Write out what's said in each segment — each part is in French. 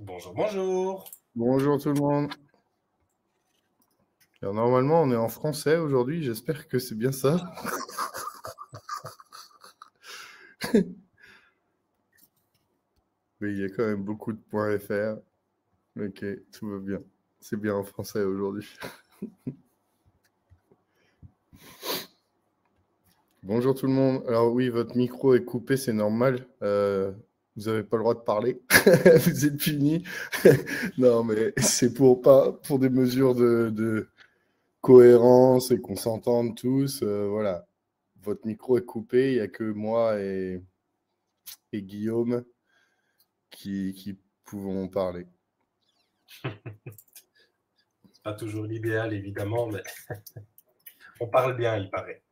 Bonjour, bonjour. Bonjour tout le monde. Alors, normalement, on est en français aujourd'hui. J'espère que c'est bien ça. Mais il y a quand même beaucoup de points .fr. Ok, tout va bien. C'est bien en français aujourd'hui. Bonjour tout le monde. Alors oui, votre micro est coupé, c'est normal. Vous n'avez pas le droit de parler. Vous êtes punis. Non, mais c'est pour des mesures de cohérence et qu'on s'entende tous. Voilà. Votre micro est coupé. Il n'y a que moi et Guillaume qui pouvons parler. C'est pas toujours l'idéal, évidemment, mais on parle bien, il paraît.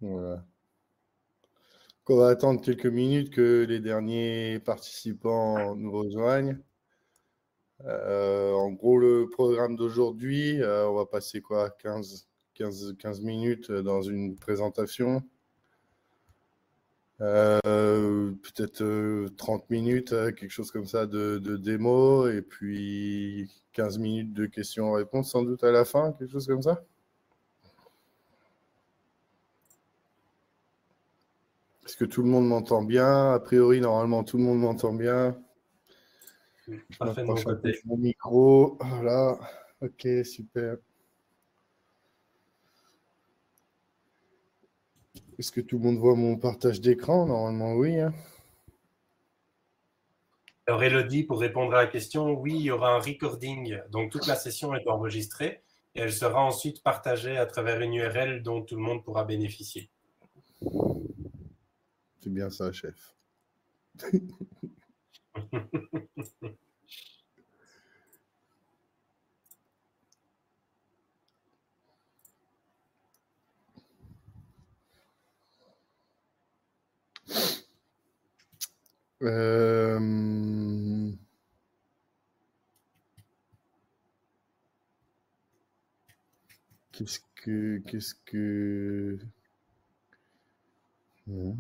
Voilà. On va attendre quelques minutes que les derniers participants nous rejoignent. En gros, le programme d'aujourd'hui, on va passer quoi, 15 minutes dans une présentation. Peut-être 30 minutes, quelque chose comme ça de démo, et puis 15 minutes de questions-réponses sans doute à la fin, quelque chose comme ça. Est-ce que tout le monde m'entend bien? A priori, normalement, tout le monde m'entend bien. Je Parfait de mon m'approche un peu de côté. mon micro. Voilà. Ok, super. Est-ce que tout le monde voit mon partage d'écran? Normalement, oui. Hein. Alors, Elodie, pour répondre à la question, oui, il y aura un recording. Donc, toute la session est enregistrée et elle sera ensuite partagée à travers une URL dont tout le monde pourra bénéficier. C'est bien ça, chef. Qu'est-ce que... Non.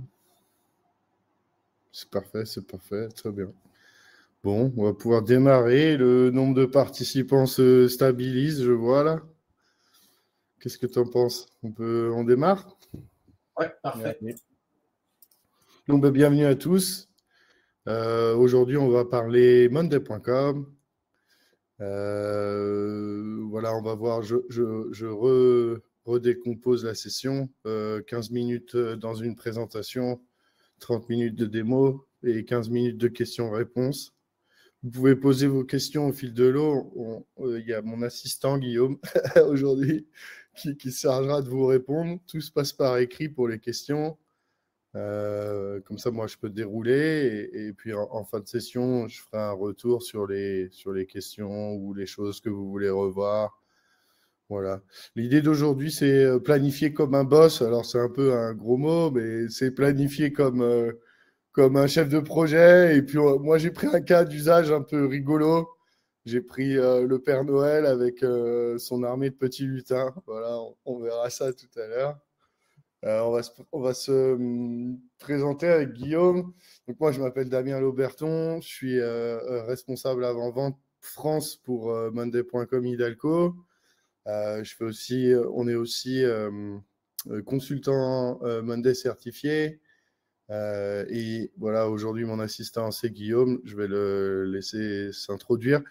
C'est parfait, très bien. Bon, on va pouvoir démarrer. Le nombre de participants se stabilise, je vois là. Qu'est-ce que tu en penses? On démarre? Oui, parfait. Allez. Donc, bienvenue à tous. Aujourd'hui, on va parler monday.com. Voilà, on va voir, je redécompose la session. 15 minutes dans une présentation, 30 minutes de démo et 15 minutes de questions-réponses. Vous pouvez poser vos questions au fil de l'eau. Il y a mon assistant Guillaume aujourd'hui qui se chargera de vous répondre. Tout se passe par écrit pour les questions. Comme ça, moi, je peux dérouler et puis en fin de session, je ferai un retour sur les questions ou les choses que vous voulez revoir. Voilà. L'idée d'aujourd'hui, c'est planifier comme un boss. Alors, c'est un peu un gros mot, mais c'est planifier comme un chef de projet. Et puis, moi, j'ai pris un cas d'usage un peu rigolo. J'ai pris le Père Noël avec son armée de petits lutins. Voilà, on verra ça tout à l'heure. On va se présenter avec Guillaume. Donc moi, je m'appelle Damien Lauberton. Je suis responsable avant-vente France pour Monday.com Hidalgo. On est aussi consultant Monday certifié. Et voilà, aujourd'hui, mon assistant, c'est Guillaume. Je vais le laisser s'introduire.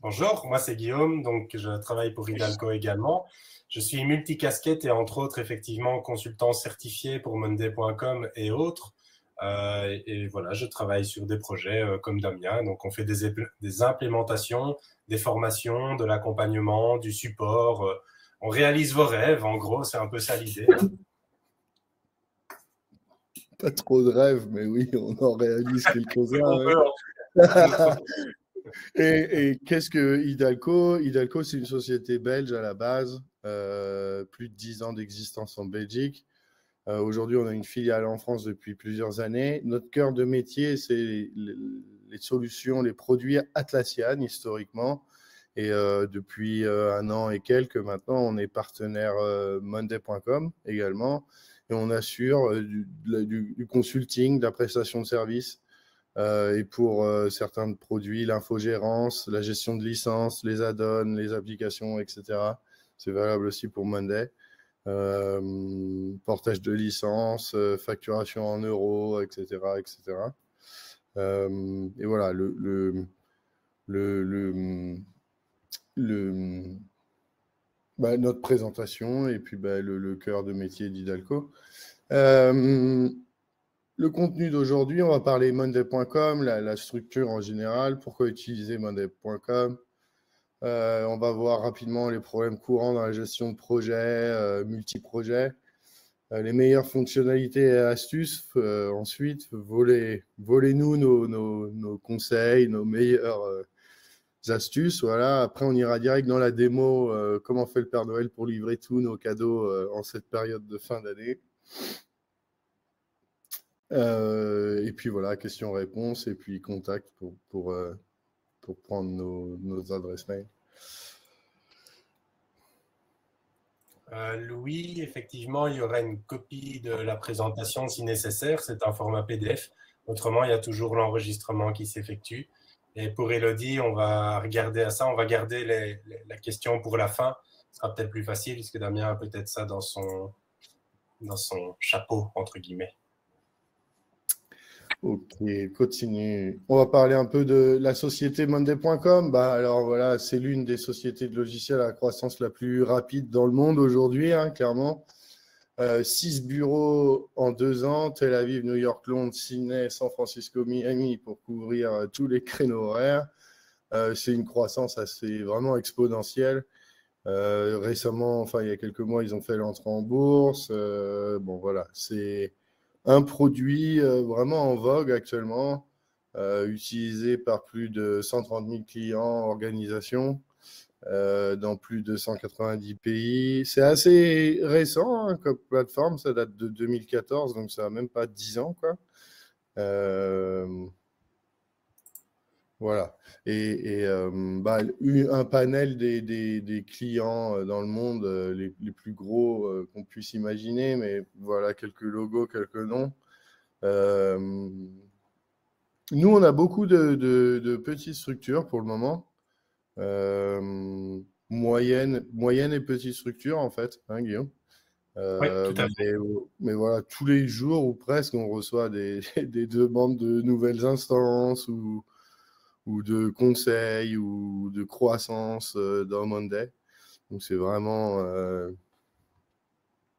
Bonjour, moi c'est Guillaume, donc je travaille pour Hidalgo également. Je suis multicasquette et entre autres effectivement consultant certifié pour Monday.com et autres. Et voilà, je travaille sur des projets comme Damien. Donc on fait des implémentations, des formations, de l'accompagnement, du support. On réalise vos rêves, en gros, c'est un peu ça l'idée. Pas trop de rêves, mais oui, on en réalise quelques-uns. On Hein. peut, à notre Et qu'est-ce que Hidalgo? Hidalgo, c'est une société belge à la base, plus de 10 ans d'existence en Belgique. Aujourd'hui, on a une filiale en France depuis plusieurs années. Notre cœur de métier, c'est les solutions, les produits Atlassian, historiquement. Et depuis un an et quelques, maintenant, on est partenaire Monday.com également. Et on assure du consulting, de la prestation de services Et pour certains produits, l'infogérance, la gestion de licences, les add-ons, les applications, etc. C'est valable aussi pour Monday. Portage de licence, facturation en euros, etc. etc. Et voilà, notre présentation et puis le cœur de métier d'Hidalgo. Le contenu d'aujourd'hui, on va parler monday.com, la structure en général, pourquoi utiliser monday.com. On va voir rapidement les problèmes courants dans la gestion de projets, multi-projets, les meilleures fonctionnalités et astuces. Ensuite, volez-nous nos conseils, nos meilleures astuces. Voilà. Après, on ira direct dans la démo, comment fait le Père Noël pour livrer tous nos cadeaux en cette période de fin d'année. Et puis voilà, questions-réponses et puis contact pour prendre nos adresses mail. Louis, effectivement, il y aura une copie de la présentation si nécessaire. C'est un format PDF. Autrement, il y a toujours l'enregistrement qui s'effectue. Et pour Elodie, on va regarder à ça. On va garder la question pour la fin. Ce sera peut-être plus facile puisque Damien a peut-être ça dans son chapeau, entre guillemets. Ok, continue. On va parler un peu de la société monday.com. Alors voilà, c'est l'une des sociétés de logiciels à la croissance la plus rapide dans le monde aujourd'hui, hein, clairement. 6 bureaux en 2 ans, Tel Aviv, New York, Londres, Sydney, San Francisco, Miami, pour couvrir tous les créneaux horaires. C'est une croissance assez vraiment exponentielle. Récemment, enfin il y a quelques mois, ils ont fait l'entrée en bourse. Bon voilà, c'est un produit vraiment en vogue actuellement, utilisé par plus de 130 000 clients, organisations, dans plus de 190 pays. C'est assez récent hein, comme plateforme, ça date de 2014, donc ça n'a même pas 10 ans, quoi. Voilà. Et un panel des clients dans le monde, les plus gros qu'on puisse imaginer, mais voilà, quelques logos, quelques noms. Nous, on a beaucoup de petites structures pour le moment. Moyenne et petites structures, en fait, hein, Guillaume. Oui, tout à fait. Mais voilà, tous les jours ou presque, on reçoit des demandes de nouvelles instances ou de conseils ou de croissance dans Monday. Donc, c'est vraiment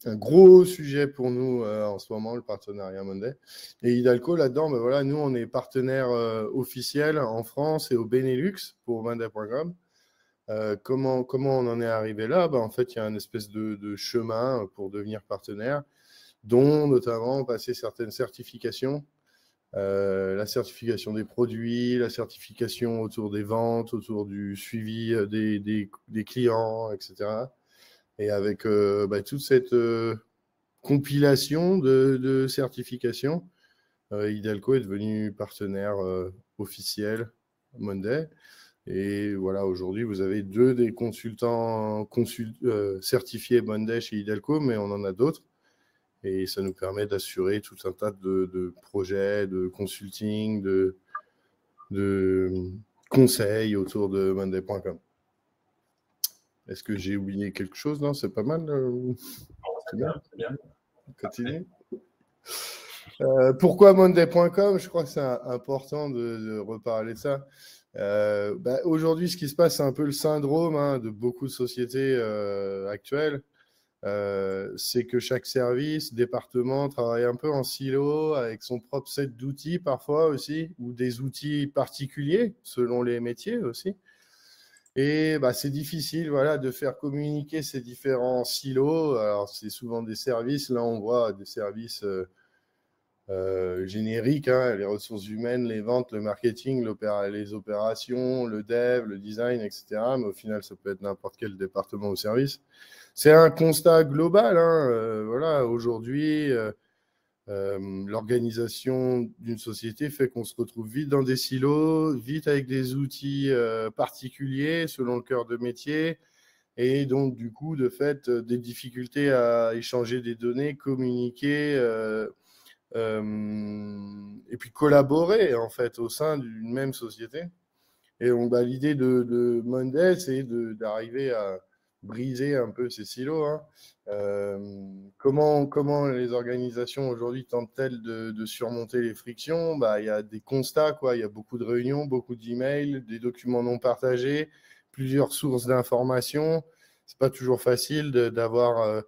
un gros sujet pour nous en ce moment, le partenariat Monday. Et Hidalgo, là-dedans, voilà, nous, on est partenaire officiel en France et au Benelux pour monday.com. Comment on en est arrivé là? En fait, il y a une espèce de chemin pour devenir partenaire, dont notamment passer certaines certifications. La certification des produits, la certification autour des ventes, autour du suivi des clients, etc. Et avec toute cette compilation de certifications, Hidalgo est devenu partenaire officiel Monday. Et voilà, aujourd'hui, vous avez 2 des consultants certifiés Monday chez Hidalgo, mais on en a d'autres. Et ça nous permet d'assurer tout un tas de projets, de consulting, de conseils autour de monday.com. Est-ce que j'ai oublié quelque chose? Non, c'est pas mal. C'est bien, c'est bien. Continue. Pourquoi monday.com? Je crois que c'est important de reparler de ça. Aujourd'hui, ce qui se passe, c'est un peu le syndrome de beaucoup de sociétés actuelles. C'est que chaque service, département travaille un peu en silo avec son propre set d'outils parfois aussi, ou des outils particuliers selon les métiers aussi. Et c'est difficile de faire communiquer ces différents silos. Alors, c'est souvent des services. Là, on voit des services génériques, les ressources humaines, les ventes, le marketing, les opérations, le dev, le design, etc. Mais au final, ça peut être n'importe quel département ou service. C'est un constat global. Voilà, aujourd'hui, l'organisation d'une société fait qu'on se retrouve vite dans des silos, vite avec des outils particuliers selon le cœur de métier. Et donc, du coup, de fait, des difficultés à échanger des données, communiquer, et puis collaborer en fait au sein d'une même société. Et donc, l'idée de Monday, c'est d'arriver à briser un peu ces silos, hein. Comment les organisations aujourd'hui tentent-elles de surmonter les frictions? Il y a des constats, quoi. Il y a beaucoup de réunions, beaucoup d'emails, des documents non partagés, plusieurs sources d'informations. C'est pas toujours facile d'avoir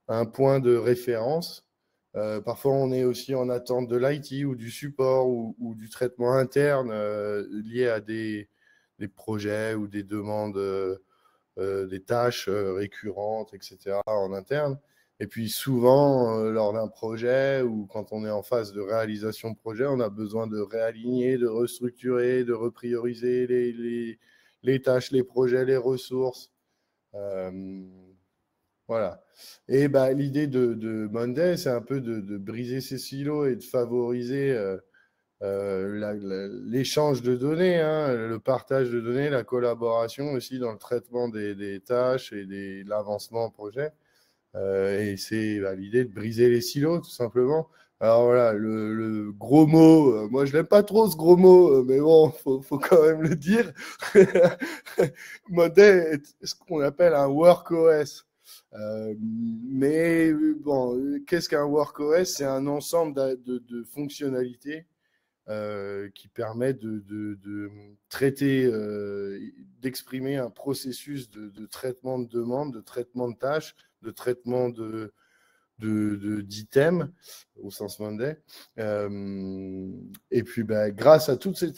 un point de référence. Parfois, on est aussi en attente de l'IT ou du support ou du traitement interne lié à des projets ou des demandes, des tâches récurrentes, etc. en interne. Et puis souvent, lors d'un projet ou quand on est en phase de réalisation de projet, on a besoin de réaligner, de restructurer, de reprioriser les tâches, les projets, les ressources. Voilà. Et l'idée de Monday, c'est un peu de briser ces silos et de favoriser l'échange de données, hein, le partage de données, la collaboration aussi dans le traitement des tâches et l'avancement en projet. Et c'est l'idée de briser les silos, tout simplement. Alors voilà, le gros mot, moi je n'aime pas trop ce gros mot, mais bon, faut quand même le dire. Monday est ce qu'on appelle un work OS. Mais bon, qu'est-ce qu'un work OS? C'est un ensemble de fonctionnalités qui permet de traiter, d'exprimer un processus de traitement de demande, de traitement de tâches, de traitement d'items au sens Monday. Et puis, grâce à toutes ces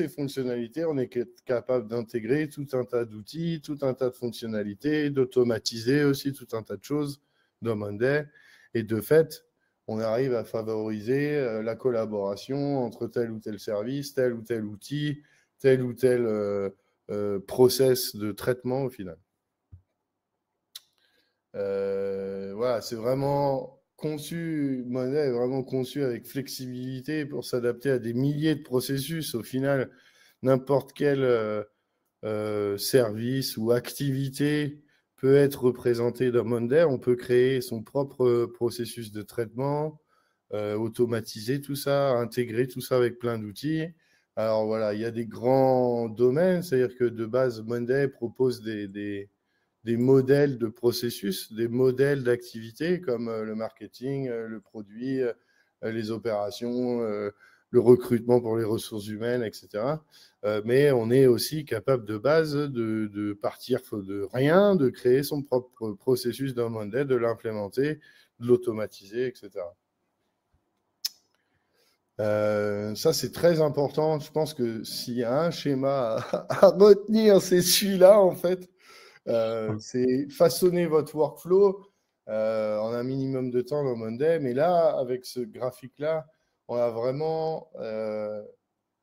fonctionnalités, on est capable d'intégrer tout un tas d'outils, tout un tas de fonctionnalités, d'automatiser aussi tout un tas de choses dans Monday. Et de fait, on arrive à favoriser la collaboration entre tel ou tel service, tel ou tel outil, tel ou tel process de traitement au final. Voilà, c'est vraiment conçu, Monday est vraiment conçu avec flexibilité pour s'adapter à des milliers de processus. Au final, n'importe quel service ou activité peut être représenté dans Monday. On peut créer son propre processus de traitement, automatiser tout ça, intégrer tout ça avec plein d'outils. Alors voilà, il y a des grands domaines, c'est-à-dire que de base, Monday propose des modèles de processus, des modèles d'activité comme le marketing, le produit, les opérations, le recrutement pour les ressources humaines, etc. Mais on est aussi capable de base de partir de rien, de créer son propre processus dans Monday, de l'implémenter, de l'automatiser, etc. Ça, c'est très important. Je pense que s'il y a un schéma à retenir, c'est celui-là, en fait. C'est façonner votre workflow en un minimum de temps dans Monday. Mais là, avec ce graphique-là, on a vraiment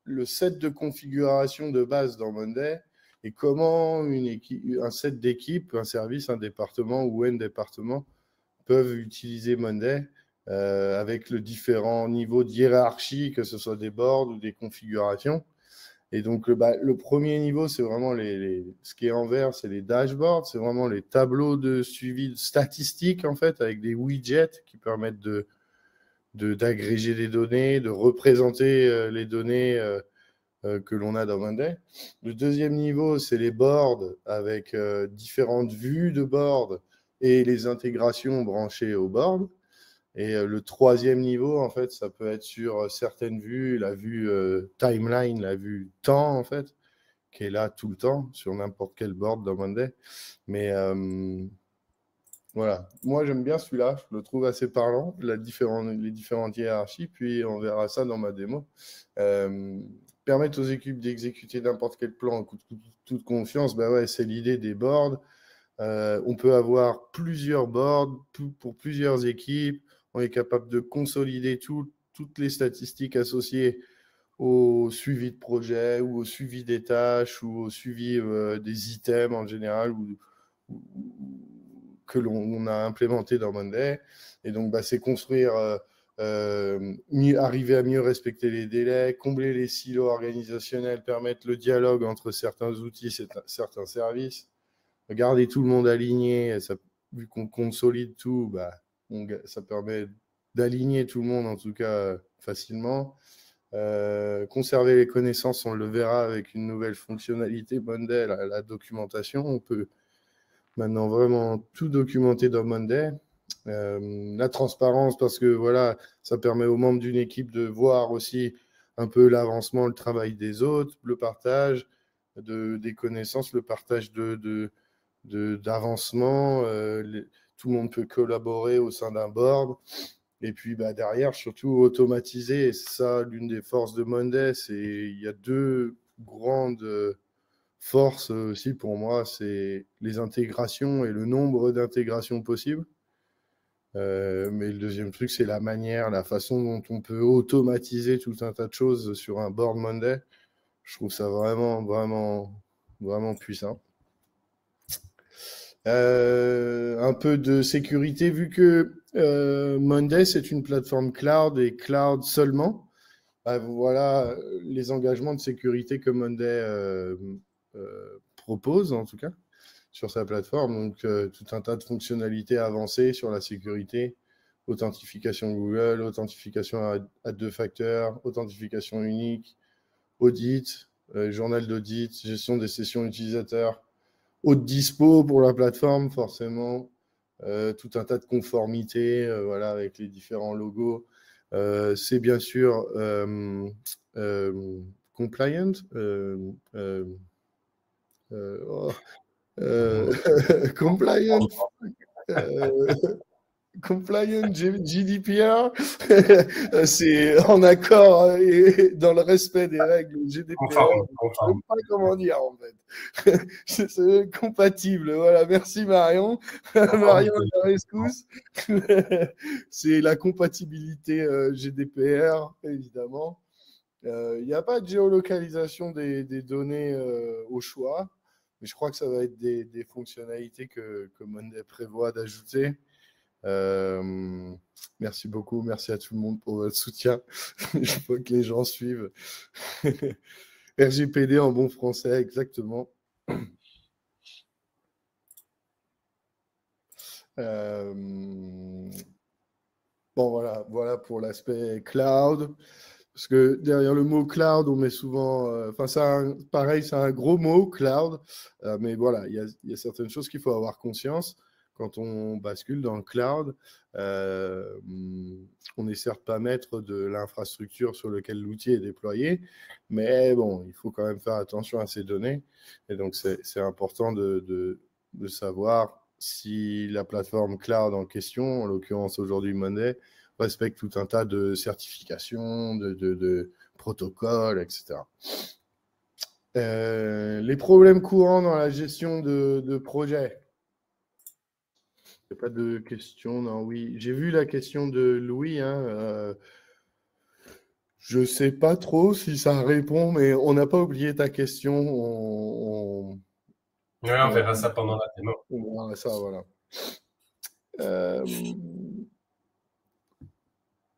le set de configuration de base dans Monday et comment un set d'équipes, un service, un département ou un département peuvent utiliser Monday avec le différent niveau de hiérarchie, que ce soit des boards ou des configurations. Et donc, le premier niveau, c'est vraiment ce qui est en vert, c'est les dashboards, c'est vraiment les tableaux de suivi statistique, en fait, avec des widgets qui permettent d'agréger des données, de représenter les données que l'on a dans Monday. Le deuxième niveau, c'est les boards avec différentes vues de boards et les intégrations branchées au board. Et le troisième niveau, en fait, ça peut être sur certaines vues, la vue timeline, la vue temps, en fait, qui est là tout le temps sur n'importe quel board dans Monday. Mais voilà, moi j'aime bien celui-là, je le trouve assez parlant, les différentes hiérarchies, puis on verra ça dans ma démo. Permettre aux équipes d'exécuter n'importe quel plan en toute confiance, ouais, c'est l'idée des boards. On peut avoir plusieurs boards pour plusieurs équipes. On est capable de consolider toutes les statistiques associées au suivi de projet ou au suivi des tâches ou au suivi des items en général que l'on a implémenté dans Monday. Et donc, c'est construire, arriver à mieux respecter les délais, combler les silos organisationnels, permettre le dialogue entre certains outils, certains services, garder tout le monde aligné. Vu qu'on consolide tout, ça permet d'aligner tout le monde, en tout cas facilement. Conserver les connaissances, on le verra avec une nouvelle fonctionnalité Monday, la documentation. On peut maintenant vraiment tout documenter dans Monday. La transparence, parce que voilà, ça permet aux membres d'une équipe de voir aussi un peu l'avancement, le travail des autres, le partage des connaissances, le partage d'avancement. Tout le monde peut collaborer au sein d'un board. Et puis derrière, surtout automatiser. Et c'est ça, l'une des forces de Monday, il y a deux grandes forces aussi pour moi, c'est les intégrations et le nombre d'intégrations possibles. Mais le deuxième truc, c'est la manière, la façon dont on peut automatiser tout un tas de choses sur un board Monday. Je trouve ça vraiment, vraiment, vraiment puissant. Un peu de sécurité, vu que Monday, c'est une plateforme cloud et cloud seulement. Voilà les engagements de sécurité que Monday propose, en tout cas, sur sa plateforme. Donc, tout un tas de fonctionnalités avancées sur la sécurité, authentification Google, authentification à deux facteurs, authentification unique, audit, journal d'audit, gestion des sessions utilisateurs, haute dispo pour la plateforme, forcément, tout un tas de conformités, voilà, avec les différents logos. C'est bien sûr compliant. Compliant. Compliant GDPR, c'est en accord et dans le respect des règles GDPR. Je ne sais pas comment dire en fait. C'est compatible. Voilà, merci Marion. Marion à la rescousse. C'est la compatibilité GDPR, évidemment. Il n'y a pas de géolocalisation des données au choix, mais je crois que ça va être des fonctionnalités que Monday prévoit d'ajouter. Merci beaucoup, merci à tout le monde pour votre soutien. Je vois que les gens suivent. RGPD en bon français, exactement. Bon, voilà pour l'aspect cloud. Parce que derrière le mot cloud, on met souvent. Pareil, c'est un gros mot, cloud. Mais voilà, il y a certaines choses qu'il faut avoir conscience. Quand on bascule dans le cloud, on n'est certes pas maître de l'infrastructure sur laquelle l'outil est déployé, mais bon, il faut quand même faire attention à ces données. Et donc, c'est important de savoir si la plateforme cloud en question, en l'occurrence aujourd'hui Monday, respecte tout un tas de certifications, de protocoles, etc. Les problèmes courants dans la gestion de projets. Il n'y a pas de question, non, oui. J'ai vu la question de Louis. Je ne sais pas trop si ça répond, mais on n'a pas oublié ta question. Oui, on verra ça pendant la démo. On verra ça, voilà.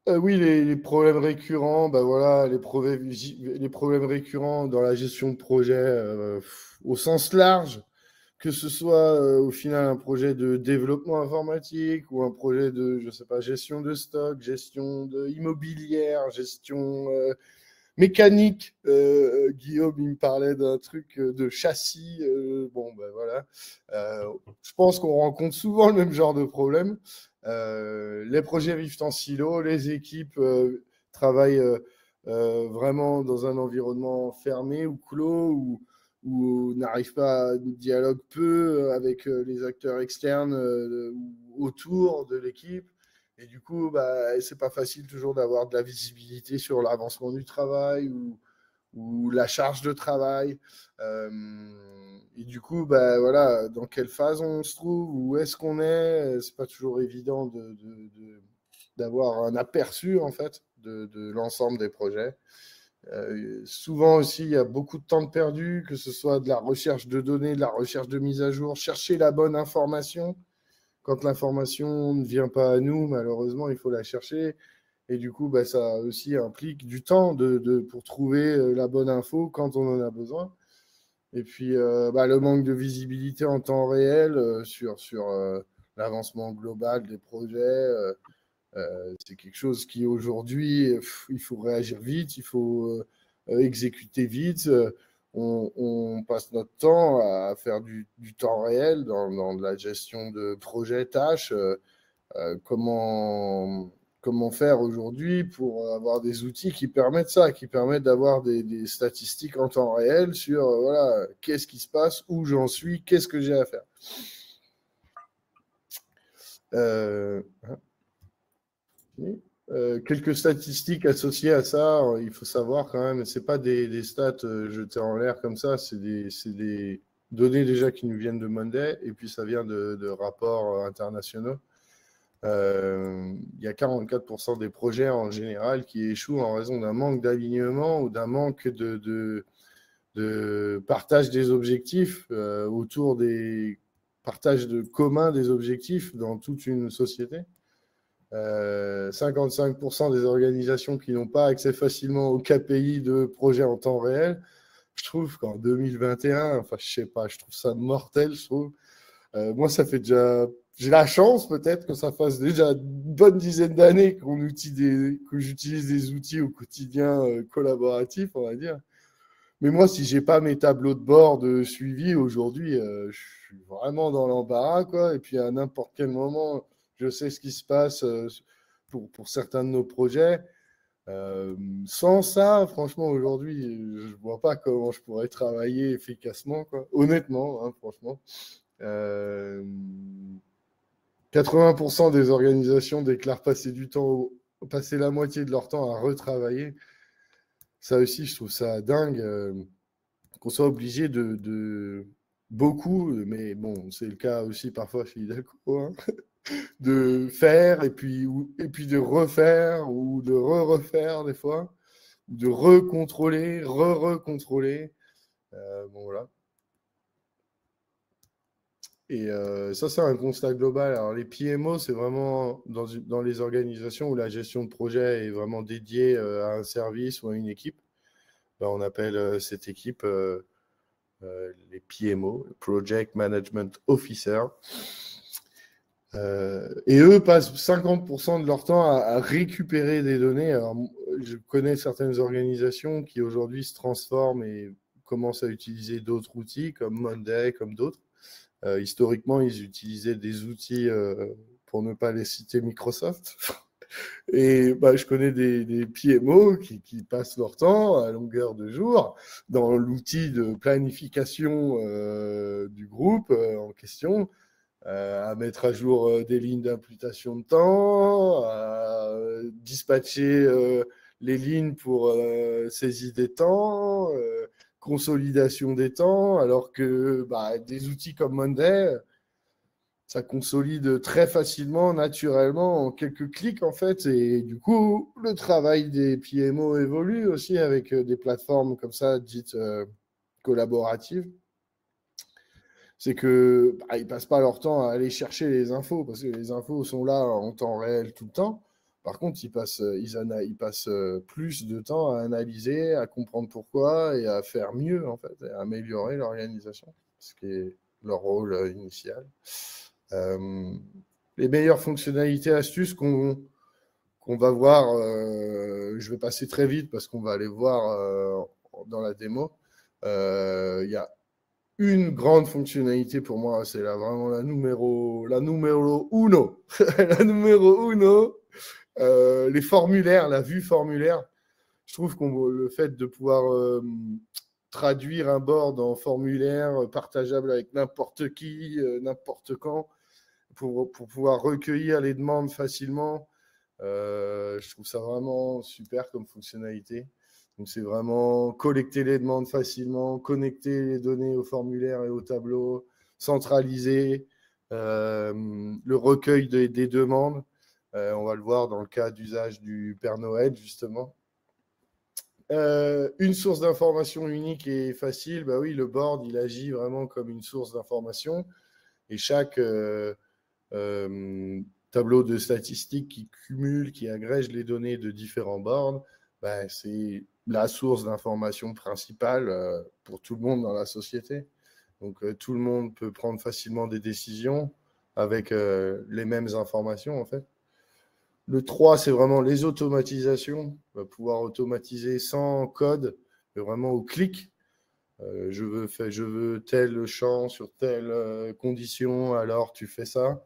Oui, les problèmes récurrents, voilà, les problèmes récurrents dans la gestion de projet au sens large, que ce soit au final un projet de développement informatique ou un projet de, je sais pas, gestion de stock, gestion immobilière, gestion mécanique. Guillaume, il me parlait d'un truc de châssis. Voilà. Je pense qu'on rencontre souvent le même genre de problème. Les projets vivent en silo, les équipes travaillent vraiment dans un environnement fermé ou clos où n'arrive pas à dialogue peu avec les acteurs externes autour de l'équipe. Et du coup, c'est pas facile toujours d'avoir de la visibilité sur l'avancement du travail ou la charge de travail. Et du coup, voilà, dans quelle phase on se trouve, où est-ce qu'on est, c'est pas toujours évident d'avoir un aperçu en fait de l'ensemble des projets. Souvent aussi, il y a beaucoup de temps de perdu, que ce soit de la recherche de données, de la recherche de mise à jour, chercher la bonne information. Quand l'information ne vient pas à nous, malheureusement, il faut la chercher. Et du coup, ça aussi implique du temps pour trouver la bonne info quand on en a besoin. Et puis, le manque de visibilité en temps réel sur l'avancement global des projets. C'est quelque chose qui aujourd'hui, il faut réagir vite, il faut exécuter vite. On passe notre temps à faire du temps réel dans de la gestion de projets, tâches. Comment faire aujourd'hui pour avoir des outils qui permettent ça, qui permettent d'avoir des statistiques en temps réel sur voilà, qu'est-ce qui se passe, où j'en suis, qu'est-ce que j'ai à faire. Quelques statistiques associées à ça, il faut savoir quand même, ce n'est pas des stats jetées en l'air comme ça, c'est des données déjà qui nous viennent de Monday, et puis ça vient de rapports internationaux. Il y a 44% des projets en général qui échouent en raison d'un manque d'alignement ou d'un manque de partage des objectifs autour des partages communs des objectifs dans toute une société. 55% des organisations qui n'ont pas accès facilement aux KPI de projets en temps réel. Je trouve qu'en 2021, enfin, je sais pas, je trouve ça mortel, je trouve. Moi, ça fait déjà... J'ai la chance, peut-être, que ça fasse déjà une bonne dizaine d'années que j'utilise des outils au quotidien collaboratifs, on va dire. Mais moi, si j'ai pas mes tableaux de bord de suivi aujourd'hui, je suis vraiment dans l'embarras, quoi. Et puis, à n'importe quel moment, je sais ce qui se passe pour certains de nos projets. Sans ça, franchement, aujourd'hui, je vois pas comment je pourrais travailler efficacement, quoi. Honnêtement, hein, franchement. 80% des organisations déclarent passer la moitié de leur temps à retravailler. Ça aussi, je trouve ça dingue qu'on soit obligé de beaucoup, mais bon, c'est le cas aussi parfois chez Hidalgo, hein, de faire et puis de refaire ou de refaire des fois, de recontrôler, recontrôler. Bon, voilà. Et ça, c'est un constat global. Alors, les PMO, c'est vraiment dans les organisations où la gestion de projet est vraiment dédiée à un service ou à une équipe. Ben, on appelle cette équipe les PMO, Project Management Officer. Et eux passent 50% de leur temps à récupérer des données. Alors, je connais certaines organisations qui aujourd'hui se transforment et commencent à utiliser d'autres outils comme Monday, comme d'autres. Historiquement, ils utilisaient des outils, pour ne pas les citer, Microsoft. Et bah, je connais des PMO qui passent leur temps à longueur de jour dans l'outil de planification du groupe en question, à mettre à jour des lignes d'imputation de temps, à dispatcher les lignes pour saisie des temps, consolidation des temps, alors que bah, des outils comme Monday, ça consolide très facilement, naturellement, en quelques clics en fait. Et du coup, le travail des PMO évolue aussi avec des plateformes comme ça, dites collaboratives. C'est que bah, ils passent pas leur temps à aller chercher les infos parce que les infos sont là en temps réel tout le temps. Par contre, ils passent plus de temps à analyser, à comprendre pourquoi et à faire mieux en fait, à améliorer l'organisation, ce qui est leur rôle initial. Les meilleures fonctionnalités, astuces qu'on va voir, je vais passer très vite parce qu'on va aller voir dans la démo. Il y a une grande fonctionnalité pour moi, c'est vraiment la numéro uno. La numéro uno, les formulaires, la vue formulaire. Je trouve que le fait de pouvoir traduire un board en formulaire partageable avec n'importe qui, n'importe quand, pour pouvoir recueillir les demandes facilement, je trouve ça vraiment super comme fonctionnalité. Donc, c'est vraiment collecter les demandes facilement, connecter les données au formulaire et au tableau, centraliser le recueil des demandes. On va le voir dans le cas d'usage du Père Noël, justement. Une source d'information unique et facile, bah oui, le board, il agit vraiment comme une source d'information. Et chaque tableau de statistiques qui cumule, qui agrège les données de différents boards, bah, c'est la source d'information principale pour tout le monde dans la société. Donc, tout le monde peut prendre facilement des décisions avec les mêmes informations, en fait. Le 3, c'est vraiment les automatisations. On va pouvoir automatiser sans code, mais vraiment au clic. Je veux tel champ sur telle condition, alors tu fais ça.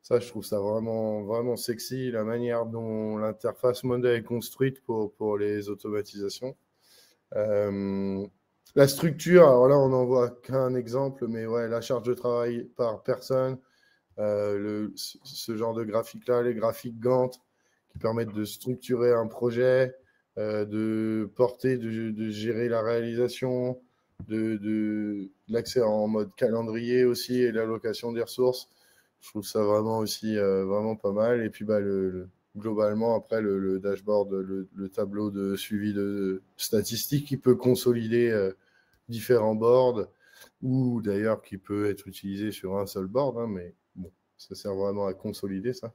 Ça, je trouve ça vraiment, vraiment sexy, la manière dont l'interface Monday est construite pour les automatisations. La structure, alors là, on n'en voit qu'un exemple, mais ouais, la charge de travail par personne, ce genre de graphique-là, les graphiques Gantt qui permettent de structurer un projet, de porter, de gérer la réalisation, de l'accès en mode calendrier aussi et l'allocation des ressources. Je trouve ça vraiment aussi vraiment pas mal. Et puis globalement, après, le dashboard, le tableau de suivi de statistiques qui peut consolider différents boards ou d'ailleurs qui peut être utilisé sur un seul board, hein, mais bon, ça sert vraiment à consolider ça.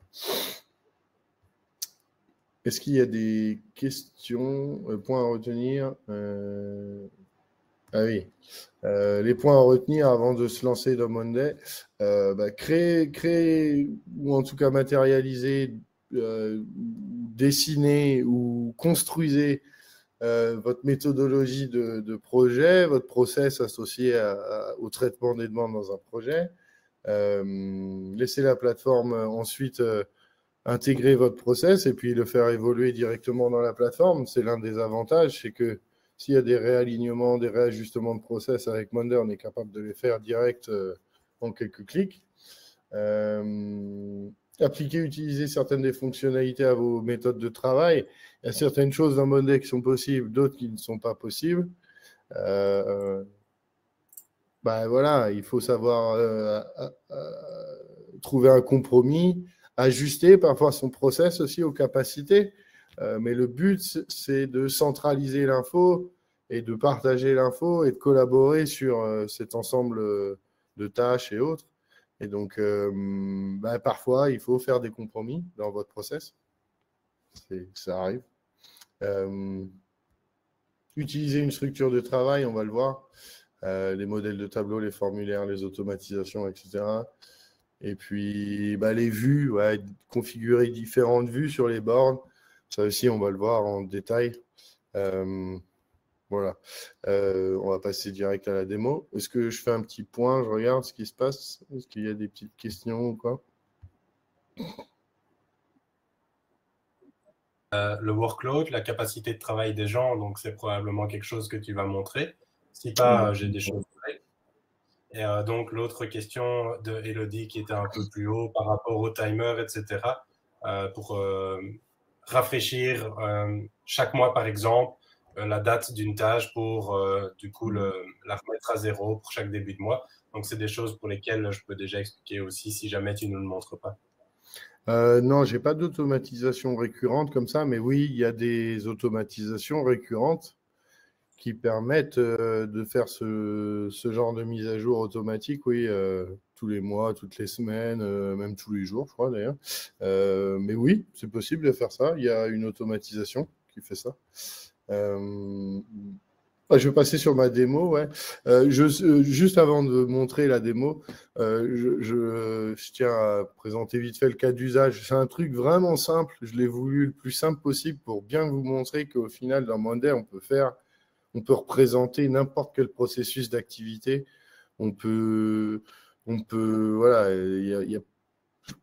Est-ce qu'il y a des questions, points à retenir Ah oui, les points à retenir avant de se lancer dans Monday. Créer ou en tout cas matérialiser, dessiner ou construisez votre méthodologie de projet, votre process associé au traitement des demandes dans un projet. Laissez la plateforme ensuite intégrer votre process et puis le faire évoluer directement dans la plateforme. C'est l'un des avantages, c'est que s'il y a des réalignements, des réajustements de process avec Monday, on est capable de les faire direct en quelques clics. Appliquer, utiliser certaines des fonctionnalités à vos méthodes de travail. Il y a certaines choses dans Monday qui sont possibles, d'autres qui ne sont pas possibles. Voilà, il faut savoir trouver un compromis, ajuster parfois son process aussi aux capacités. Mais le but, c'est de centraliser l'info et de partager l'info et de collaborer sur cet ensemble de tâches et autres. Et donc, parfois, il faut faire des compromis dans votre process. Ça arrive. Utiliser une structure de travail, on va le voir. Les modèles de tableau, les formulaires, les automatisations, etc. Et puis, les vues, ouais, configurer différentes vues sur les boards. Ça aussi, on va le voir en détail. Voilà. On va passer direct à la démo. Est-ce que je fais un petit point? Je regarde ce qui se passe. Est-ce qu'il y a des petites questions ou quoi? Le workload, la capacité de travail des gens, donc c'est probablement quelque chose que tu vas montrer. Si pas, j'ai des choses. Et donc, l'autre question de Elodie qui était un peu plus haut par rapport au timer, etc. Pour rafraîchir chaque mois, par exemple, la date d'une tâche pour, du coup, la remettre à zéro pour chaque début de mois. Donc, c'est des choses pour lesquelles je peux déjà expliquer aussi si jamais tu ne nous le montres pas. Non, je n'ai pas d'automatisation récurrente comme ça, mais oui, il y a des automatisations récurrentes qui permettent de faire ce genre de mise à jour automatique, oui, tous les mois, toutes les semaines, même tous les jours, je crois d'ailleurs. Mais oui, c'est possible de faire ça. Il y a une automatisation qui fait ça. Je vais passer sur ma démo, ouais. Juste avant de montrer la démo, je tiens à présenter vite fait le cas d'usage. C'est un truc vraiment simple. Je l'ai voulu le plus simple possible pour bien vous montrer qu'au final, dans Monday, on peut représenter n'importe quel processus d'activité. On peut, voilà, il n'y a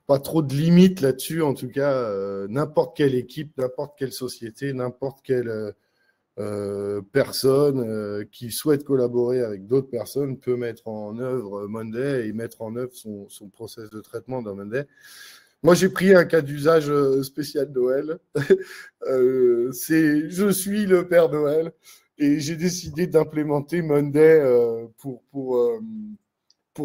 pas trop de limites là-dessus, en tout cas, n'importe quelle équipe, n'importe quelle société, n'importe quelle personne qui souhaite collaborer avec d'autres personnes peut mettre en œuvre Monday et mettre en œuvre son process de traitement dans Monday. Moi, j'ai pris un cas d'usage spécial Noël. Je suis le Père Noël. Et j'ai décidé d'implémenter Monday pour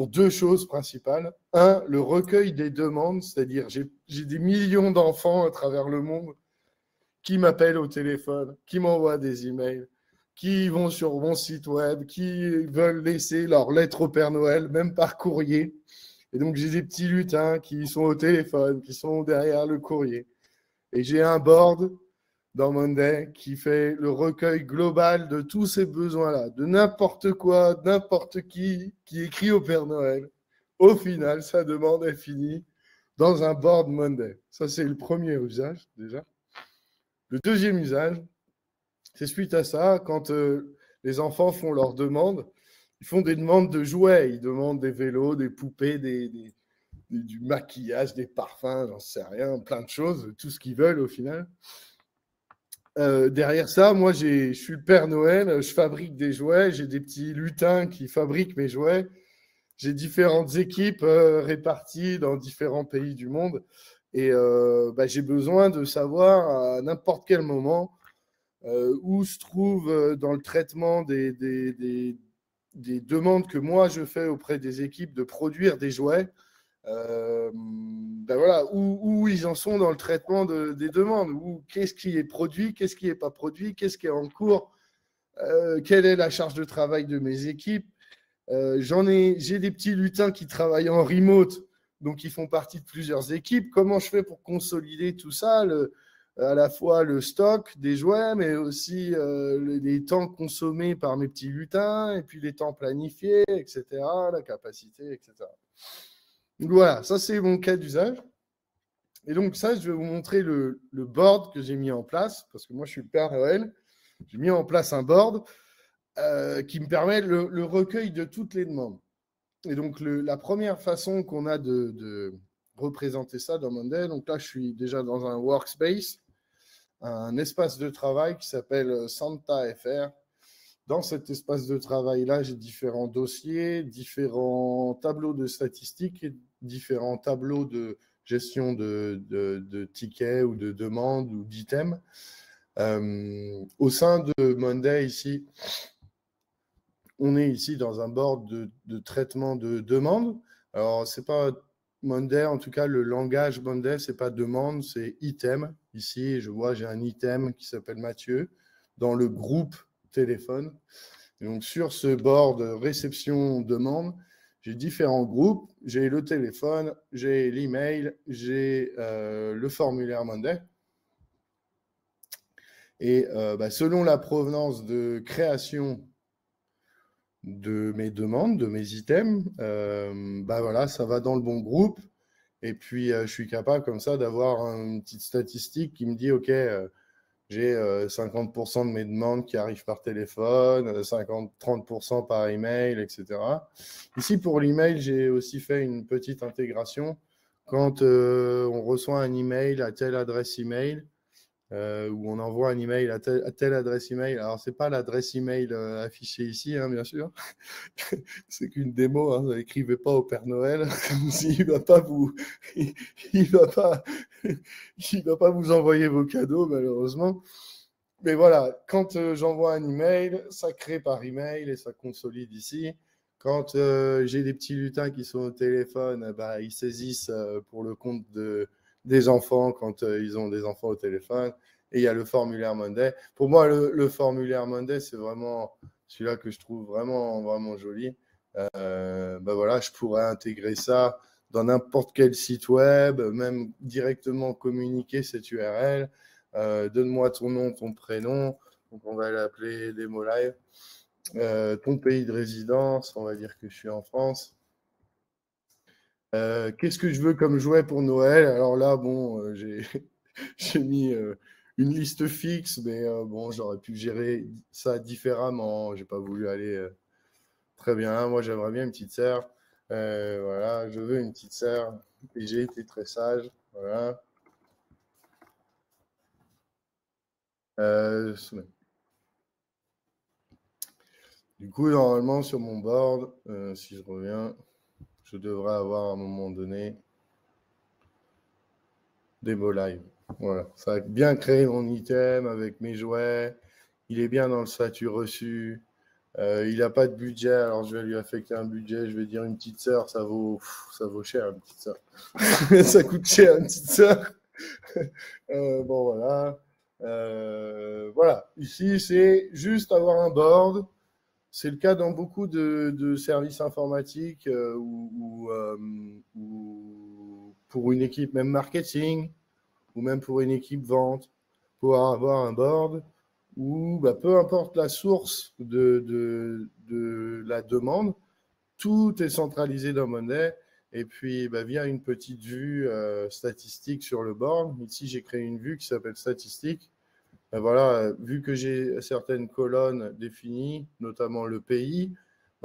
deux choses principales. Un, le recueil des demandes, c'est-à-dire j'ai des millions d'enfants à travers le monde qui m'appellent au téléphone, qui m'envoient des emails, qui vont sur mon site web, qui veulent laisser leur lettre au Père Noël, même par courrier. Et donc, j'ai des petits lutins qui sont au téléphone, qui sont derrière le courrier. Et j'ai un board dans Monday qui fait le recueil global de tous ces besoins-là, de n'importe quoi, n'importe qui écrit au Père Noël. Au final, sa demande est finie. dans un board Monday. Ça, c'est le premier usage déjà. Le deuxième usage, c'est suite à ça, quand les enfants font leurs demandes, ils font des demandes de jouets. Ils demandent des vélos, des poupées, du maquillage, des parfums, j'en sais rien, plein de choses, tout ce qu'ils veulent au final. Derrière ça, moi, je suis le Père Noël, je fabrique des jouets, j'ai des petits lutins qui fabriquent mes jouets. J'ai différentes équipes réparties dans différents pays du monde. Et j'ai besoin de savoir à n'importe quel moment où se trouve dans le traitement des demandes que moi je fais auprès des équipes de produire des jouets. Voilà, où ils en sont dans le traitement des demandes, qu'est-ce qui est produit, qu'est-ce qui n'est pas produit, qu'est-ce qui est en cours, quelle est la charge de travail de mes équipes. J'ai des petits lutins qui travaillent en remote, donc ils font partie de plusieurs équipes. Comment je fais pour consolider tout ça, à la fois le stock des jouets, mais aussi les temps consommés par mes petits lutins, et puis les temps planifiés, etc., la capacité, etc. Donc voilà, ça c'est mon cas d'usage. Et donc ça, je vais vous montrer le board que j'ai mis en place, parce que moi je suis le Père Noël. J'ai mis en place un board qui me permet le recueil de toutes les demandes. Et donc la première façon qu'on a de représenter ça dans Monday, donc là je suis déjà dans un workspace, un espace de travail qui s'appelle Santa FR. Dans cet espace de travail-là, j'ai différents dossiers, différents tableaux de statistiques et différents tableaux de gestion de tickets ou de demandes ou d'items. Au sein de Monday, ici, on est ici dans un board de traitement de demandes. Alors, ce n'est pas Monday, en tout cas, le langage Monday, ce n'est pas demande, c'est item. Ici, je vois, j'ai un item qui s'appelle Mathieu dans le groupe téléphone. Et donc, sur ce board réception-demande, j'ai différents groupes. J'ai le téléphone, j'ai l'email, j'ai le formulaire Monday. Et selon la provenance de création de mes demandes, de mes items, voilà, ça va dans le bon groupe. Et puis, je suis capable comme ça d'avoir une petite statistique qui me dit, OK, j'ai 50% de mes demandes qui arrivent par téléphone, 30% par email, etc. Ici, pour l'email, j'ai aussi fait une petite intégration. Quand on reçoit un email à telle adresse email, où on envoie un email à telle adresse email. Alors, ce n'est pas l'adresse email affichée ici, hein, bien sûr. C'est qu'une démo. Hein. N'écrivez pas au Père Noël, comme s'il ne va pas vous... il va pas vous envoyer vos cadeaux, malheureusement. Mais voilà, quand j'envoie un email, ça crée par email et ça consolide ici. Quand j'ai des petits lutins qui sont au téléphone, ils saisissent pour le compte des enfants quand ils ont des enfants au téléphone. Et il y a le formulaire Monday. Pour moi, le formulaire Monday, c'est vraiment celui-là que je trouve vraiment, vraiment joli. Voilà, je pourrais intégrer ça dans n'importe quel site web, même directement communiquer cette URL. Donne-moi ton nom, ton prénom. Donc, on va l'appeler Demo Live. Ton pays de résidence, on va dire que je suis en France. Qu'est-ce que je veux comme jouet pour Noël? Alors là, bon, j'ai mis une liste fixe, mais bon, j'aurais pu gérer ça différemment. J'ai pas voulu aller très bien. Moi, j'aimerais bien une petite sœur. Voilà, je veux une petite sœur. Et j'ai été très sage. Voilà. Du coup, normalement, sur mon board, si je reviens, je devrais avoir à un moment donné Demo Live. Voilà, ça a bien créé mon item avec mes jouets. Il est bien dans le statut reçu. Il n'a pas de budget, alors je vais lui affecter un budget. Je vais dire une petite sœur, ça vaut cher, une petite sœur. Ça coûte cher, une petite sœur. Bon, voilà. Voilà, ici, c'est juste avoir un board. C'est le cas dans beaucoup de services informatiques ou pour une équipe même marketing ou même pour une équipe vente, pour avoir un board où peu importe la source de la demande, tout est centralisé dans Monday Et puis, via une petite vue statistique sur le board, ici, j'ai créé une vue qui s'appelle statistique. Voilà, vu que j'ai certaines colonnes définies, notamment le pays,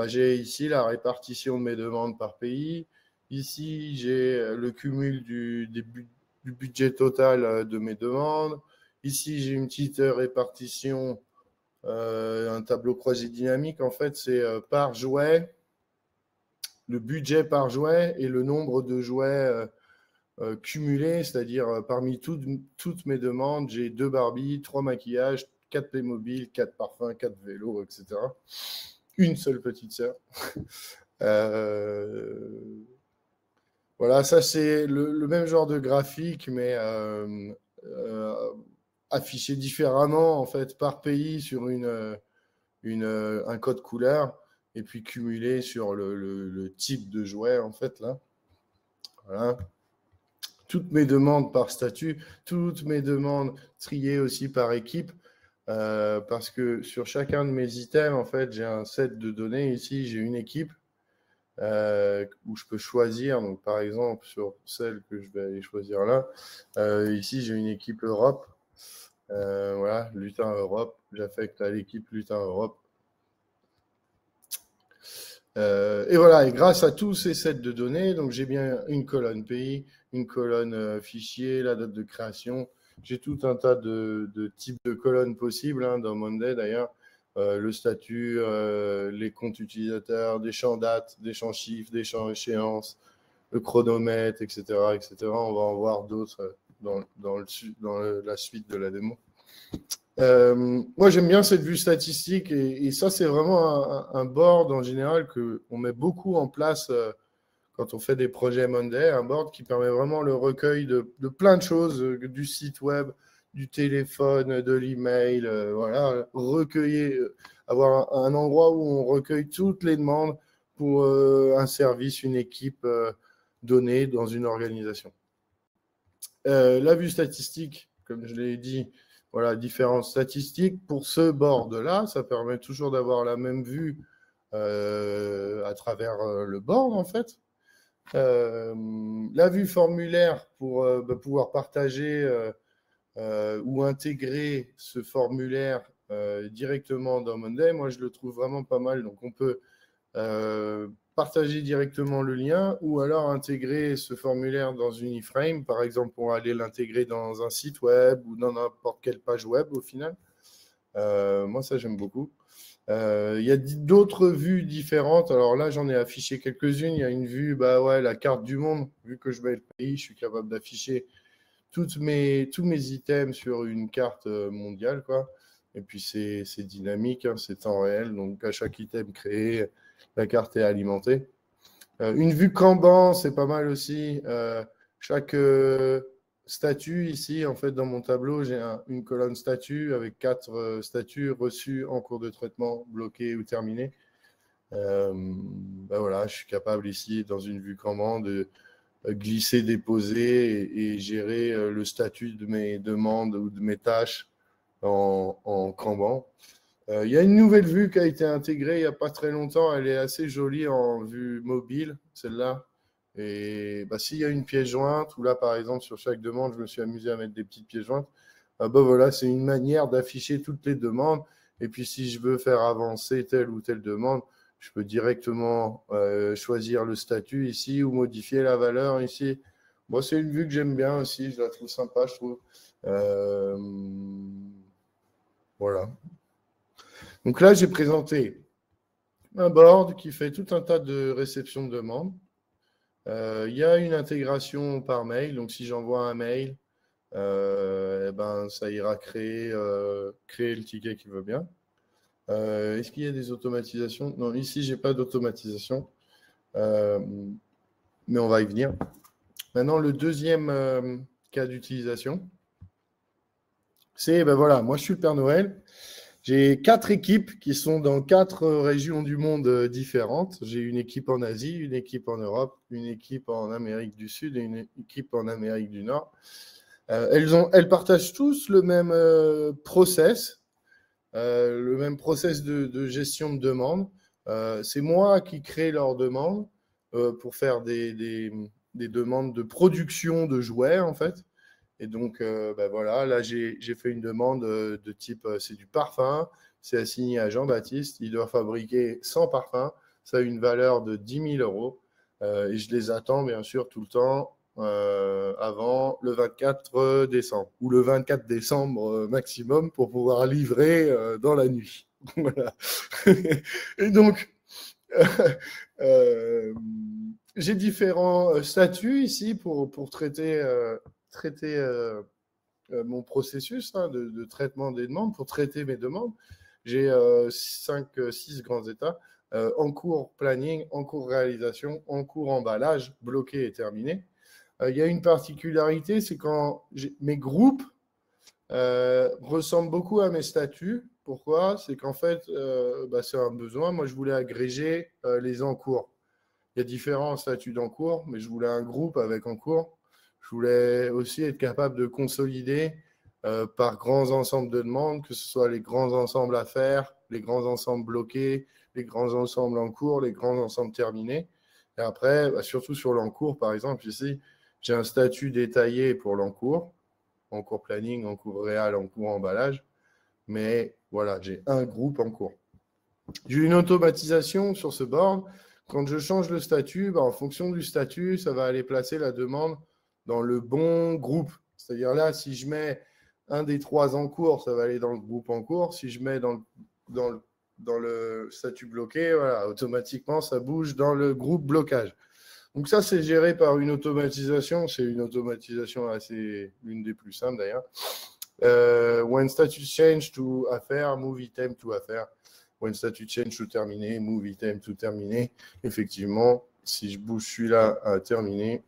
j'ai ici la répartition de mes demandes par pays. Ici, j'ai le cumul du budget total de mes demandes. Ici, j'ai une petite répartition, un tableau croisé dynamique. En fait, c'est par jouet, le budget par jouet et le nombre de jouets cumulés, c'est-à-dire parmi toutes mes demandes, j'ai 2 Barbie, 3 maquillages, 4 Playmobil, 4 parfums, 4 vélos, etc. Une seule petite sœur. Voilà, ça c'est le même genre de graphique, mais affiché différemment en fait par pays sur un code couleur et puis cumulé sur le type de jouet en fait là. Voilà. Toutes mes demandes par statut, toutes mes demandes triées aussi par équipe, parce que sur chacun de mes items, en fait, j'ai un set de données. Ici, j'ai une équipe où je peux choisir. Donc, par exemple, sur celle que je vais aller choisir là, ici, j'ai une équipe Europe. Voilà, lutin Europe. J'affecte à l'équipe lutin Europe. Et voilà, et grâce à tous ces sets de données, donc j'ai bien une colonne pays, une colonne fichier, la date de création. J'ai tout un tas de types de colonnes possibles dans Monday d'ailleurs. Le statut, les comptes utilisateurs, des champs dates, des champs chiffres, des champs échéances, le chronomètre, etc., etc. On va en voir d'autres dans la suite de la démo. Moi, j'aime bien cette vue statistique et ça, c'est vraiment un board en général qu'on met beaucoup en place quand on fait des projets Monday, un board qui permet vraiment le recueil de plein de choses, du site web, du téléphone, de l'email, voilà, recueillir, avoir un endroit où on recueille toutes les demandes pour un service, une équipe donnée dans une organisation. La vue statistique, comme je l'ai dit, voilà, différentes statistiques. Pour ce board-là, ça permet toujours d'avoir la même vue à travers le board, en fait. La vue formulaire pour pouvoir partager ou intégrer ce formulaire directement dans Monday, moi, je le trouve vraiment pas mal. Donc, on peut partager directement le lien ou alors intégrer ce formulaire dans une iframe, par exemple, pour aller l'intégrer dans un site web ou dans n'importe quelle page web au final. Moi, ça, j'aime beaucoup. Il y a d'autres vues différentes. Alors là, j'en ai affiché quelques-unes. Il y a une vue, la carte du monde. Vu que je mets le pays, je suis capable d'afficher tous mes items sur une carte mondiale, quoi. Et puis, c'est dynamique, c'est temps réel. Donc, à chaque item créé, la carte est alimentée. Une vue Kanban, c'est pas mal aussi. Chaque statut ici, en fait, dans mon tableau, j'ai une colonne statut avec 4 statuts reçus en cours de traitement, bloqués ou terminés. Voilà, je suis capable ici, dans une vue Kanban, de glisser, déposer et gérer le statut de mes demandes ou de mes tâches en Kanban. Il y a une nouvelle vue qui a été intégrée il n'y a pas très longtemps. Elle est assez jolie en vue mobile, celle-là. Et s'il y a une pièce jointe, ou là, par exemple, sur chaque demande, je me suis amusé à mettre des petites pièces jointes, voilà, c'est une manière d'afficher toutes les demandes. Et puis, si je veux faire avancer telle ou telle demande, je peux directement choisir le statut ici ou modifier la valeur ici. Bon, c'est une vue que j'aime bien aussi. Je la trouve sympa, je trouve. Voilà. Donc là, j'ai présenté un board qui fait tout un tas de réceptions de demandes. Il y a une intégration par mail. Donc, si j'envoie un mail, ça ira créer le ticket qui veut bien. Est-ce qu'il y a des automatisations? Non, ici, je n'ai pas d'automatisation. Mais on va y venir. Maintenant, le deuxième cas d'utilisation, c'est, voilà, moi, je suis le Père Noël. J'ai 4 équipes qui sont dans 4 régions du monde différentes. J'ai une équipe en Asie, une équipe en Europe, une équipe en Amérique du Sud et une équipe en Amérique du Nord. Elles partagent tous le même process, de gestion de demande. C'est moi qui crée leurs demandes. pour faire des demandes de production de jouets, en fait. Et donc, voilà, là, j'ai fait une demande de type, c'est du parfum, c'est assigné à Jean-Baptiste, il doit fabriquer 100 parfums, ça a une valeur de 10 000 euros, et je les attends, bien sûr, tout le temps avant le 24 décembre, ou le 24 décembre maximum, pour pouvoir livrer dans la nuit. Voilà. Et donc, j'ai différents statuts ici pour traiter mon processus de traitement des demandes, pour traiter mes demandes. J'ai 6 grands états. En cours planning, en cours réalisation, en cours emballage, bloqué et terminé. Il y a une particularité, c'est quand mes groupes ressemblent beaucoup à mes statuts. Pourquoi? C'est qu'en fait, c'est un besoin. Moi, je voulais agréger les encours. Il y a différents statuts d'encours, mais je voulais un groupe avec encours. Je voulais aussi être capable de consolider par grands ensembles de demandes, que ce soit les grands ensembles à faire, les grands ensembles bloqués, les grands ensembles en cours, les grands ensembles terminés. Et après, surtout sur l'encours, par exemple, ici, j'ai un statut détaillé pour l'encours, encours planning, encours réel, encours emballage. Mais voilà, j'ai un groupe en cours. J'ai une automatisation sur ce board. Quand je change le statut, en fonction du statut, ça va aller placer la demande dans le bon groupe. C'est-à-dire là, si je mets un des 3 en cours, ça va aller dans le groupe en cours. Si je mets dans le statut bloqué, voilà, automatiquement, ça bouge dans le groupe blocage. Donc ça, c'est géré par une automatisation. C'est une automatisation assez, l'une des plus simples d'ailleurs. When status change to affaire, move item to affaire. When status change to terminé, move item to terminé. Effectivement, si je bouge celui-là à terminé,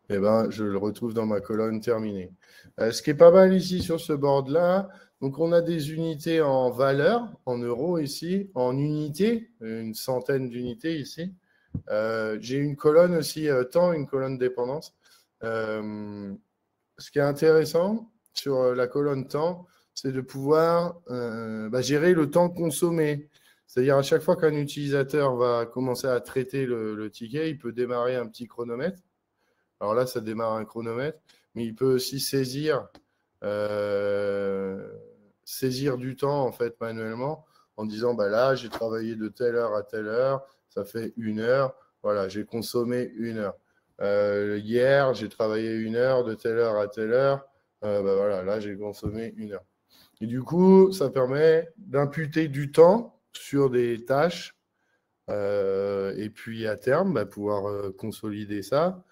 eh ben, je le retrouve dans ma colonne terminée. Ce qui est pas mal ici sur ce board-là, donc on a des unités en valeur, en euros ici, en unités, une centaine d'unités ici. J'ai une colonne aussi temps, une colonne dépendance. Ce qui est intéressant sur la colonne temps, c'est de pouvoir gérer le temps consommé. C'est-à-dire à chaque fois qu'un utilisateur va commencer à traiter le ticket, il peut démarrer un petit chronomètre. Alors là, ça démarre un chronomètre, mais il peut aussi saisir du temps en fait manuellement en disant là, j'ai travaillé de telle heure à telle heure, ça fait 1 heure, voilà, j'ai consommé 1 heure. Hier, j'ai travaillé 1 heure de telle heure à telle heure, voilà, là, j'ai consommé 1 heure. Et du coup, ça permet d'imputer du temps sur des tâches et puis à terme, pouvoir consolider ça,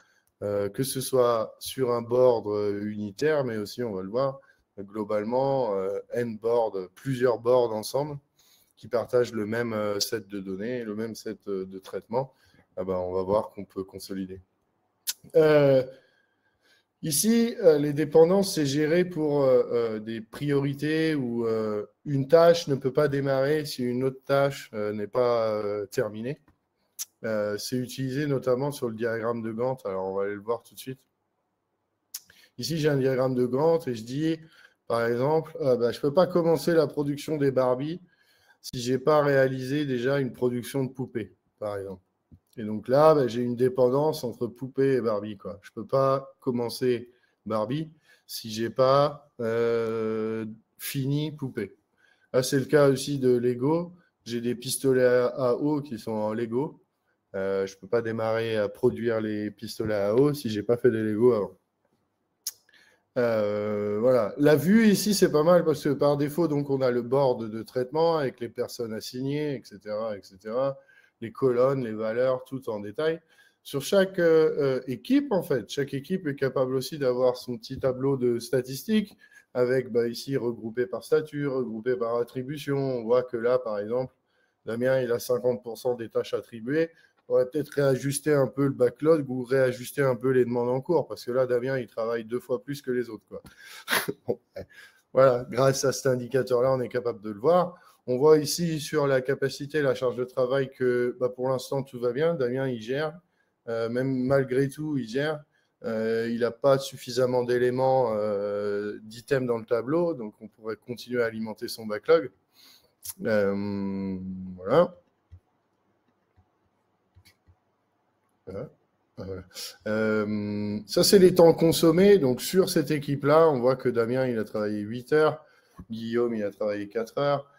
que ce soit sur un board unitaire, mais aussi, on va le voir, globalement, n-board, plusieurs boards ensemble qui partagent le même set de données, le même set de traitement. On va voir qu'on peut consolider. Ici, les dépendances, c'est géré pour des priorités où une tâche ne peut pas démarrer si une autre tâche n'est pas terminée. C'est utilisé notamment sur le diagramme de Gantt. Alors, on va aller le voir tout de suite. Ici, j'ai un diagramme de Gantt et je dis, par exemple, je ne peux pas commencer la production des Barbies si je n'ai pas réalisé déjà une production de poupées, par exemple. Et donc là, j'ai une dépendance entre poupée et Barbie, quoi. Je ne peux pas commencer Barbie si je n'ai pas fini poupée. Là, c'est le cas aussi de Lego. J'ai des pistolets à eau qui sont en Lego. Je ne peux pas démarrer à produire les pistolets à eau si je n'ai pas fait des Lego avant. Voilà. La vue ici, c'est pas mal parce que par défaut, donc, on a le board de traitement avec les personnes assignées, etc., etc., les colonnes, les valeurs, tout en détail. Sur chaque équipe, en fait, chaque équipe est capable aussi d'avoir son petit tableau de statistiques avec ici regroupé par statut, regroupé par attribution. On voit que là, par exemple, Damien, il a 50% des tâches attribuées. On va peut-être réajuster un peu le backlog ou réajuster un peu les demandes en cours parce que là, Damien, il travaille 2 fois plus que les autres, quoi. Bon, voilà, grâce à cet indicateur-là, on est capable de le voir. On voit ici sur la capacité, la charge de travail que pour l'instant, tout va bien. Damien, il gère. Même malgré tout, il gère. Il n'a pas suffisamment d'éléments, d'items dans le tableau, donc on pourrait continuer à alimenter son backlog. Voilà. Voilà. Voilà. Ça, c'est les temps consommés. Donc, sur cette équipe-là, on voit que Damien, il a travaillé 8 heures. Guillaume, il a travaillé 4 heures.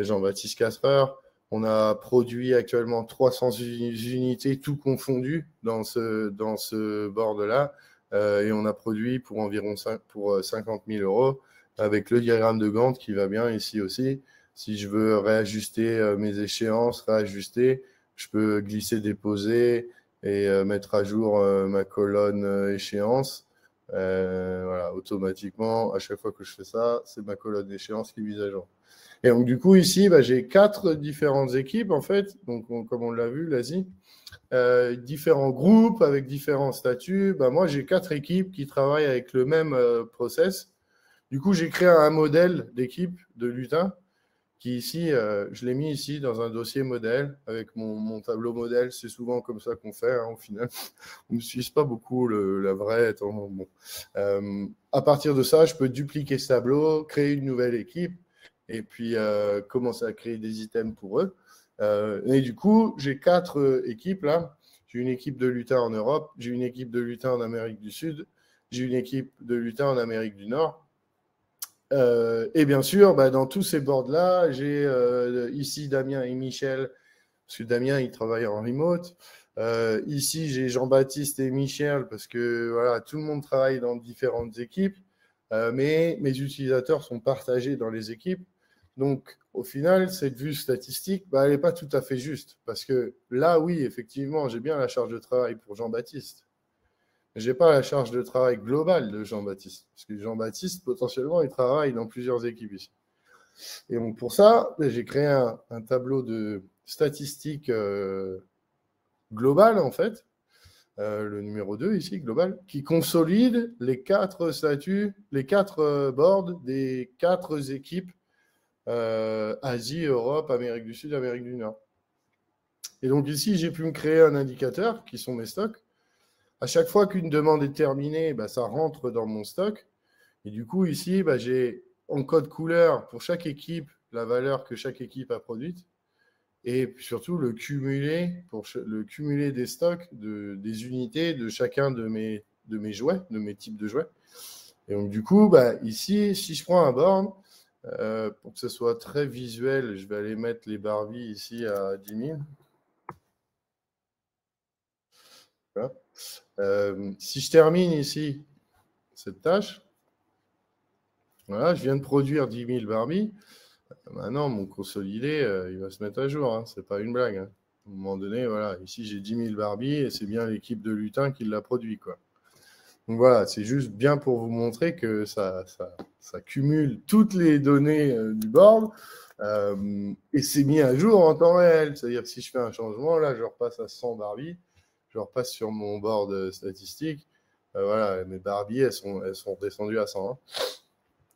Jean-Baptiste, 4 heures. On a produit actuellement 300 unités, tout confondu, dans ce board-là. Et on a produit pour environ 50 000 euros avec le diagramme de Gantt qui va bien ici aussi. Si je veux réajuster mes échéances, réajuster, je peux glisser, déposer et mettre à jour ma colonne échéance. Voilà, automatiquement, à chaque fois que je fais ça, c'est ma colonne d'échéance qui est mise à jour. Et donc, du coup, ici, j'ai 4 différentes équipes, en fait. Donc, comme on l'a vu, l'Asie, différents groupes avec différents statuts. Moi, j'ai 4 équipes qui travaillent avec le même process. Du coup, j'ai créé un modèle d'équipe de lutin qui ici, je l'ai mis ici dans un dossier modèle avec mon tableau modèle. C'est souvent comme ça qu'on fait, au final. On n'utilise pas beaucoup la vraie. Bon. À partir de ça, je peux dupliquer ce tableau, créer une nouvelle équipe et puis commencer à créer des items pour eux. Et du coup, j'ai 4 équipes là. J'ai une équipe de lutin en Europe, j'ai une équipe de lutin en Amérique du Sud, j'ai une équipe de lutin en Amérique du Nord. Et bien sûr, dans tous ces boards-là, j'ai ici Damien et Michel, parce que Damien, il travaille en remote. Ici, j'ai Jean-Baptiste et Michel, parce que voilà, tout le monde travaille dans différentes équipes, mais mes utilisateurs sont partagés dans les équipes. Donc, au final, cette vue statistique, elle n'est pas tout à fait juste, parce que là, oui, effectivement, j'ai bien la charge de travail pour Jean-Baptiste. Je n'ai pas la charge de travail globale de Jean-Baptiste, parce que Jean-Baptiste, potentiellement, il travaille dans plusieurs équipes ici. Et donc, pour ça, j'ai créé un tableau de statistiques globales, en fait, le numéro 2 ici, global, qui consolide les 4 statuts, les 4 boards des 4 équipes Asie, Europe, Amérique du Sud, Amérique du Nord. Et donc, ici, j'ai pu me créer un indicateur, qui sont mes stocks. À chaque fois qu'une demande est terminée, ça rentre dans mon stock. Et du coup, ici, j'ai en code couleur pour chaque équipe la valeur que chaque équipe a produite. Et surtout, le cumulé des stocks, des unités de chacun de mes jouets, de mes types de jouets. Et donc, du coup, ici, si je prends un board, pour que ce soit très visuel, je vais aller mettre les Barbies ici à 10 000. Voilà. Si je termine ici cette tâche, voilà, je viens de produire 10 000 Barbies. Maintenant, mon consolidé, il va se mettre à jour. Ce n'est pas une blague. À un moment donné, voilà, ici, j'ai 10 000 Barbies et c'est bien l'équipe de lutin qui l'a produit, quoi. Donc voilà, c'est juste bien pour vous montrer que ça cumule toutes les données du board et c'est mis à jour en temps réel. C'est-à-dire que si je fais un changement, là, je repasse à 100 Barbies. Je repasse sur mon board statistique. Voilà, mes Barbies, elles sont redescendues à 100.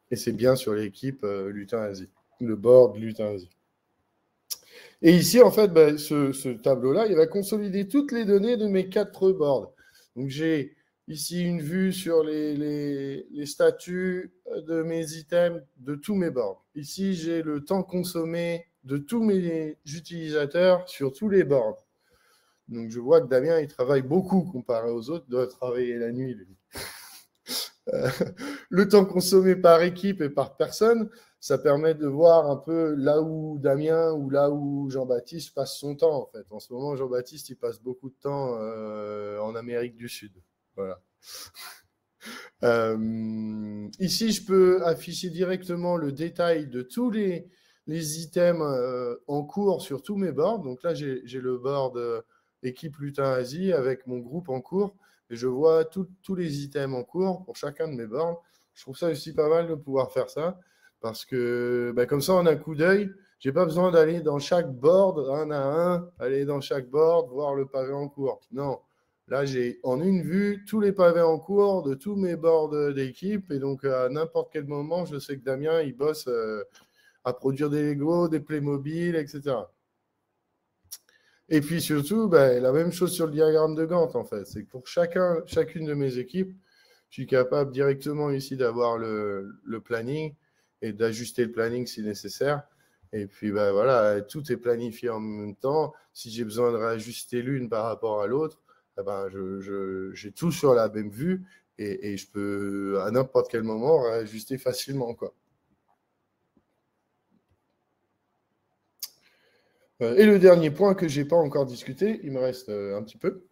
Et c'est bien sur l'équipe Lutin Asie, le board Lutin Asie. Et ici, en fait, ce tableau-là, il va consolider toutes les données de mes 4 boards. Donc, j'ai ici une vue sur les statuts de mes items de tous mes boards. Ici, j'ai le temps consommé de tous mes utilisateurs sur tous les boards. Donc, je vois que Damien, il travaille beaucoup comparé aux autres, il doit travailler la nuit, lui. Le temps consommé par équipe et par personne, ça permet de voir un peu là où Damien ou là où Jean-Baptiste passe son temps, en fait. En ce moment, Jean-Baptiste, il passe beaucoup de temps en Amérique du Sud. Voilà. Ici, je peux afficher directement le détail de tous les items en cours sur tous mes boards. Donc là, j'ai le board équipe Lutin Asie avec mon groupe en cours. Et je vois tous les items en cours pour chacun de mes boards. Je trouve ça aussi pas mal de pouvoir faire ça. Parce que comme ça, en un coup d'œil, je n'ai pas besoin d'aller dans chaque board, un à un, aller dans chaque board, voir le pavé en cours. Non. Là, j'ai en une vue tous les pavés en cours de tous mes boards d'équipe. Et donc, à n'importe quel moment, je sais que Damien, il bosse à produire des Lego, des Playmobil, etc. Et puis surtout, la même chose sur le diagramme de Gantt, en fait. C'est que pour chacune de mes équipes, je suis capable directement ici d'avoir le planning et d'ajuster le planning si nécessaire. Et puis, voilà, tout est planifié en même temps. Si j'ai besoin de réajuster l'une par rapport à l'autre, eh ben, j'ai tout sur la même vue et je peux à n'importe quel moment réajuster facilement, quoi. Et le dernier point que je n'ai pas encore discuté, il me reste un petit peu,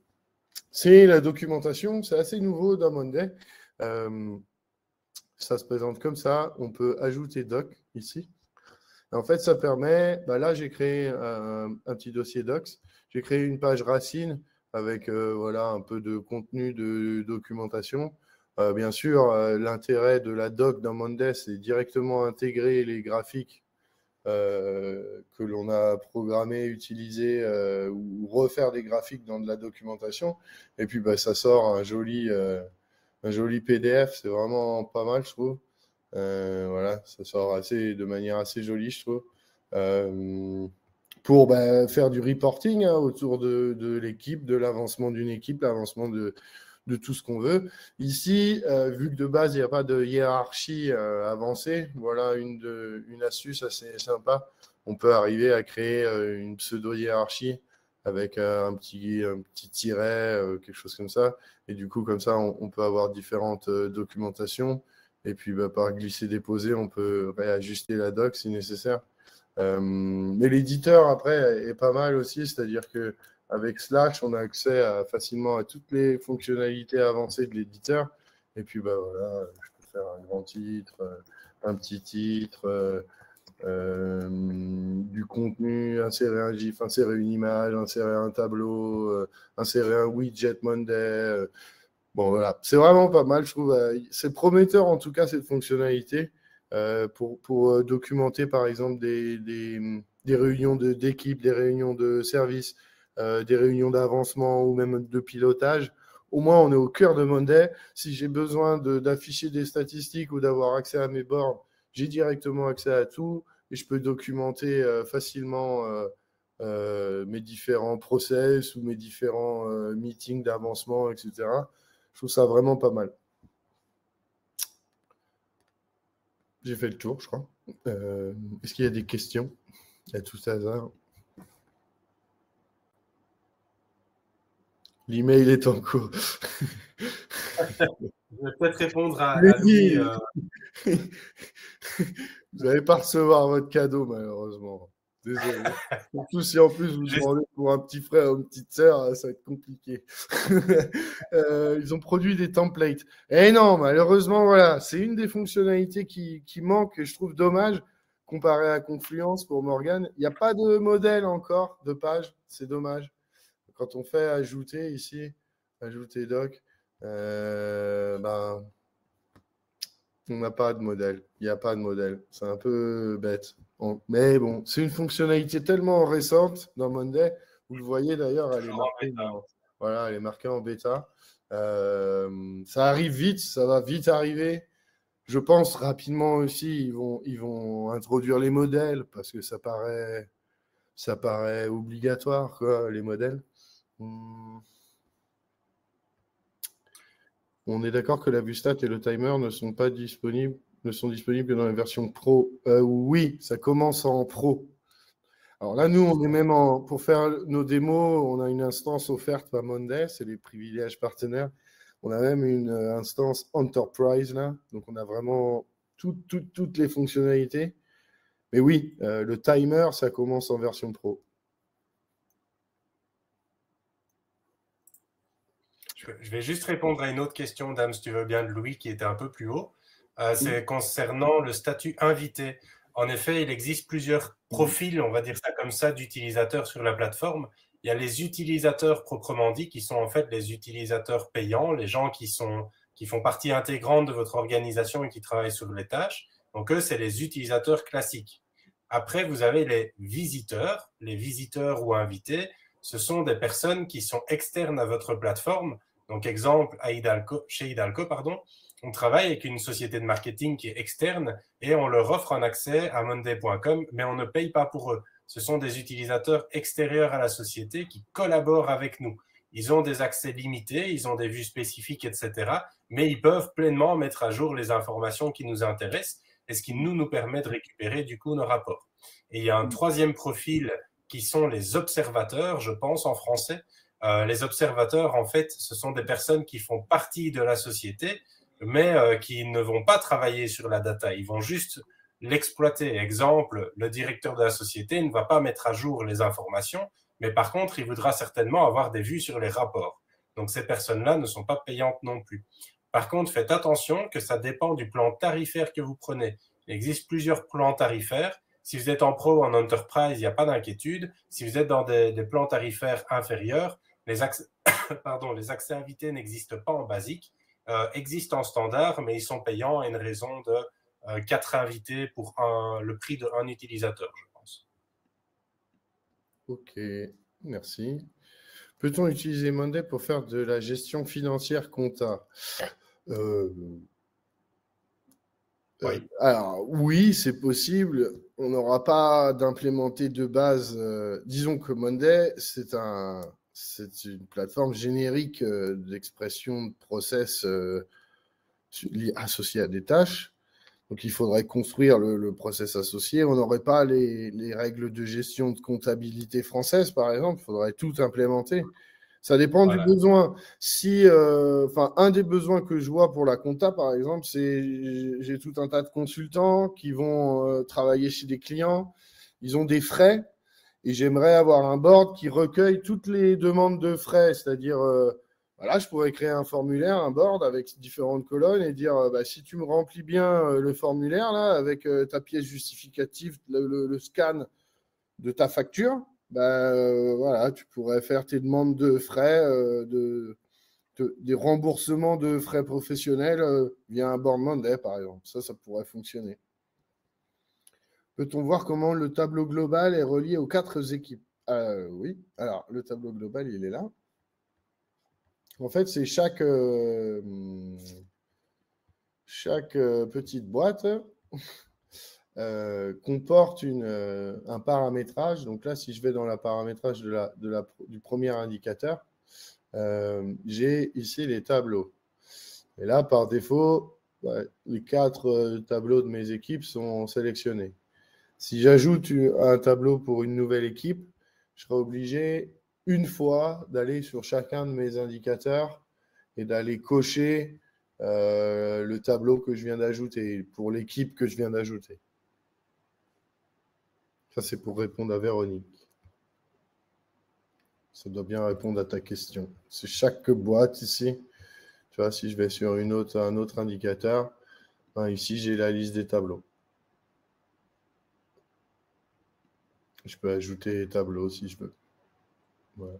c'est la documentation. C'est assez nouveau dans Monday. Ça se présente comme ça. On peut ajouter doc ici. En fait, ça permet, là j'ai créé un petit dossier docs. J'ai créé une page racine avec voilà, un peu de contenu de documentation. Bien sûr, l'intérêt de la doc dans Monday, c'est directement intégrer les graphiques que l'on a programmé, utilisé ou refaire des graphiques dans de la documentation. Et puis, ça sort un joli PDF. C'est vraiment pas mal, je trouve. Voilà, ça sort de manière assez jolie, je trouve. Pour faire du reporting autour de l'équipe, de l'avancement d'une équipe, l'avancement de tout ce qu'on veut. Ici, vu que de base, il n'y a pas de hiérarchie avancée, voilà une astuce assez sympa. On peut arriver à créer une pseudo-hiérarchie avec un petit tiret, quelque chose comme ça. Et du coup, comme ça, on peut avoir différentes documentations. Et puis, par glisser-déposer, on peut réajuster la doc si nécessaire. Mais l'éditeur, après, est pas mal aussi. C'est-à-dire que avec Slash, on a accès facilement à toutes les fonctionnalités avancées de l'éditeur. Et puis, voilà, je peux faire un grand titre, un petit titre, du contenu, insérer un GIF, insérer une image, insérer un tableau, insérer un widget Monday. Bon, voilà, c'est vraiment pas mal, je trouve. C'est prometteur, en tout cas, cette fonctionnalité pour documenter, par exemple, des réunions d'équipe, des réunions de service, des réunions d'avancement ou même de pilotage. Au moins, on est au cœur de Monday. Si j'ai besoin d'afficher des statistiques ou d'avoir accès à mes boards, j'ai directement accès à tout et je peux documenter facilement mes différents process ou mes différents meetings d'avancement, etc. Je trouve ça vraiment pas mal. J'ai fait le tour, je crois. Est-ce qu'il y a des questions à tout hasard? L'email est en cours. Je vais peut-être répondre à Louis. Vous n'allez pas recevoir votre cadeau, malheureusement. Désolé. Surtout si en plus vous demandez pour un petit frère ou une petite sœur, ça va être compliqué. Ils ont produit des templates. Et non, malheureusement, voilà, c'est une des fonctionnalités qui manque et je trouve dommage comparé à Confluence pour Morgan. Il n'y a pas de modèle encore de page, c'est dommage. Quand on fait ajouter ici, ajouter doc, on n'a pas de modèle. Il n'y a pas de modèle. C'est un peu bête. Mais bon, c'est une fonctionnalité tellement récente dans Monday. Vous le voyez d'ailleurs, elle est marquée en bêta. Ça arrive vite, ça va vite arriver. Je pense rapidement aussi, ils vont introduire les modèles parce que ça paraît obligatoire, quoi, les modèles. On est d'accord que la vue stat et le timer ne sont disponibles que dans la version pro. Oui, ça commence en pro. Alors là, nous, on est même pour faire nos démos, on a une instance offerte par Monday, c'est les privilèges partenaires. On a même une instance Enterprise là, donc on a vraiment toutes les fonctionnalités. Mais oui, le timer, ça commence en version pro. Je vais juste répondre à une autre question, Dame, si tu veux bien, de Louis, qui était un peu plus haut. C'est concernant le statut invité. En effet, il existe plusieurs profils, on va dire ça comme ça, d'utilisateurs sur la plateforme. Il y a les utilisateurs proprement dits, qui sont en fait les utilisateurs payants, les gens qui font partie intégrante de votre organisation et qui travaillent sur les tâches. Donc eux, c'est les utilisateurs classiques. Après, vous avez les visiteurs ou invités. Ce sont des personnes qui sont externes à votre plateforme. Donc, exemple, chez Hidalgo, on travaille avec une société de marketing qui est externe et on leur offre un accès à monday.com, mais on ne paye pas pour eux. Ce sont des utilisateurs extérieurs à la société qui collaborent avec nous. Ils ont des accès limités, ils ont des vues spécifiques, etc. Mais ils peuvent pleinement mettre à jour les informations qui nous intéressent et ce qui nous permet de récupérer du coup nos rapports. Et il y a un troisième profil qui sont les observateurs, je pense en français. Les observateurs, en fait, ce sont des personnes qui font partie de la société, mais qui ne vont pas travailler sur la data. Ils vont juste l'exploiter. Exemple, le directeur de la société ne va pas mettre à jour les informations, mais par contre, il voudra certainement avoir des vues sur les rapports. Donc, ces personnes-là ne sont pas payantes non plus. Par contre, faites attention que ça dépend du plan tarifaire que vous prenez. Il existe plusieurs plans tarifaires. Si vous êtes en pro ou en enterprise, il n'y a pas d'inquiétude. Si vous êtes dans des plans tarifaires inférieurs, les accès, les accès invités n'existent pas en basique, existent en standard, mais ils sont payants à une raison de 4 invités pour le prix d'un utilisateur, je pense. Ok, merci. Peut-on utiliser Monday pour faire de la gestion financière compta? Oui. Alors, oui, c'est possible. On n'aura pas d'implémenté de base. Disons que Monday, c'est une plateforme générique d'expression de process associé à des tâches. Donc, il faudrait construire le process associé. On n'aurait pas les règles de gestion de comptabilité française, par exemple. Il faudrait tout implémenter. Ça dépend du besoin. Si, un des besoins que je vois pour la compta, par exemple, c'est j'ai tout un tas de consultants qui vont travailler chez des clients. Ils ont des frais et j'aimerais avoir un board qui recueille toutes les demandes de frais. C'est-à-dire, voilà, je pourrais créer un formulaire, un board avec différentes colonnes et dire si tu me remplis bien le formulaire là, avec ta pièce justificative, le scan de ta facture, voilà, tu pourrais faire tes demandes de frais, des remboursements de frais professionnels via un board Monday, par exemple. Ça pourrait fonctionner. Peut-on voir comment le tableau global est relié aux 4 équipes? Oui. Alors, le tableau global, il est là. En fait, c'est chaque petite boîte comporte un paramétrage. Donc là, si je vais dans le paramétrage du premier indicateur, j'ai ici les tableaux. Et là, par défaut, les 4 tableaux de mes équipes sont sélectionnés. Si j'ajoute un tableau pour une nouvelle équipe, je serai obligé une fois d'aller sur chacun de mes indicateurs et d'aller cocher le tableau que je viens d'ajouter pour l'équipe que je viens d'ajouter. Ça, c'est pour répondre à Véronique. Ça doit bien répondre à ta question. C'est chaque boîte ici. Tu vois, si je vais sur un autre indicateur, ici, j'ai la liste des tableaux. Je peux ajouter les tableaux si je veux. Voilà.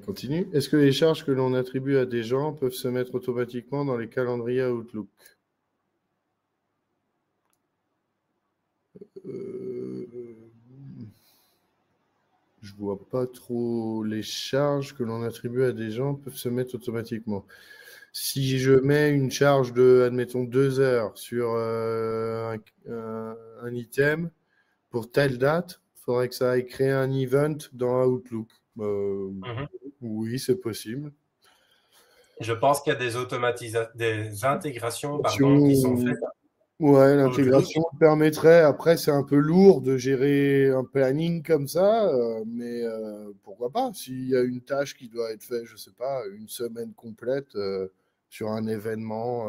Continue. Est-ce que les charges que l'on attribue à des gens peuvent se mettre automatiquement dans les calendriers Outlook? Je ne vois pas trop. Les charges que l'on attribue à des gens peuvent se mettre automatiquement. Si je mets une charge de, admettons, 2 heures sur un item pour telle date, il faudrait que ça aille créer un event dans Outlook. Oui, c'est possible. Je pense qu'il y a des intégrations qui sont faites. Ouais, l'intégration permettrait, après c'est un peu lourd de gérer un planning comme ça, mais pourquoi pas? S'il y a une tâche qui doit être faite, je ne sais pas, une semaine complète sur un événement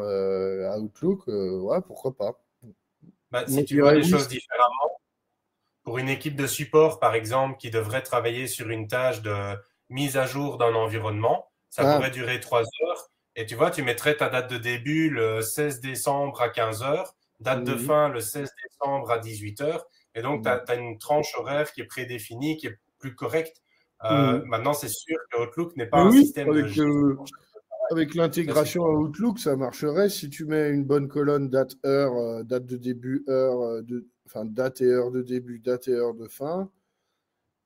Outlook, ouais, pourquoi pas? Si tu vois les choses différemment, pour une équipe de support, par exemple, qui devrait travailler sur une tâche de mise à jour d'un environnement, ça pourrait durer 3 heures. Et tu vois, tu mettrais ta date de début le 16 décembre à 15 heures, date de fin le 16 décembre à 18 heures. Et donc, tu as une tranche horaire qui est prédéfinie, qui est plus correcte. Maintenant, c'est sûr que Outlook n'est pas un système de gestion. Avec l'intégration à Outlook, ça marcherait si tu mets une bonne colonne date-heure, date de début, date et heure de début, date et heure de fin.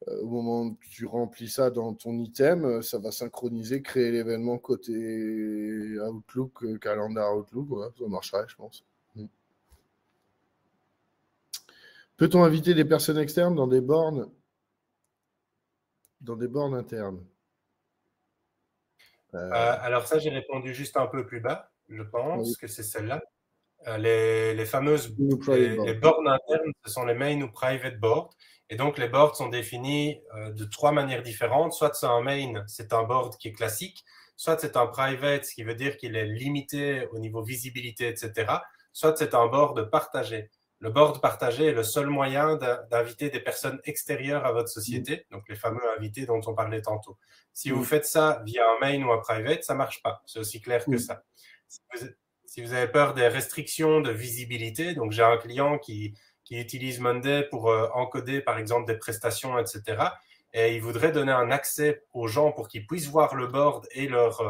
Au moment où tu remplis ça dans ton item, ça va synchroniser, créer l'événement côté Outlook, calendar Outlook. Ouais, ça marcherait, je pense. Peut-on inviter des personnes externes dans des bornes internes? Alors ça, j'ai répondu juste un peu plus bas. Je pense que c'est celle-là. Les fameuses les bornes internes, ce sont les main ou private boards. Et donc, les boards sont définis de 3 manières différentes. Soit c'est un main, c'est un board qui est classique. Soit c'est un private, ce qui veut dire qu'il est limité au niveau visibilité, etc. Soit c'est un board partagé. Le board partagé est le seul moyen d'inviter des personnes extérieures à votre société, donc les fameux invités dont on parlait tantôt. Si vous faites ça via un main ou un private, ça ne marche pas. C'est aussi clair que ça. Si vous avez peur des restrictions de visibilité, donc j'ai un client qui utilise Monday pour encoder par exemple des prestations, etc. Et il voudrait donner un accès aux gens pour qu'ils puissent voir le board et leur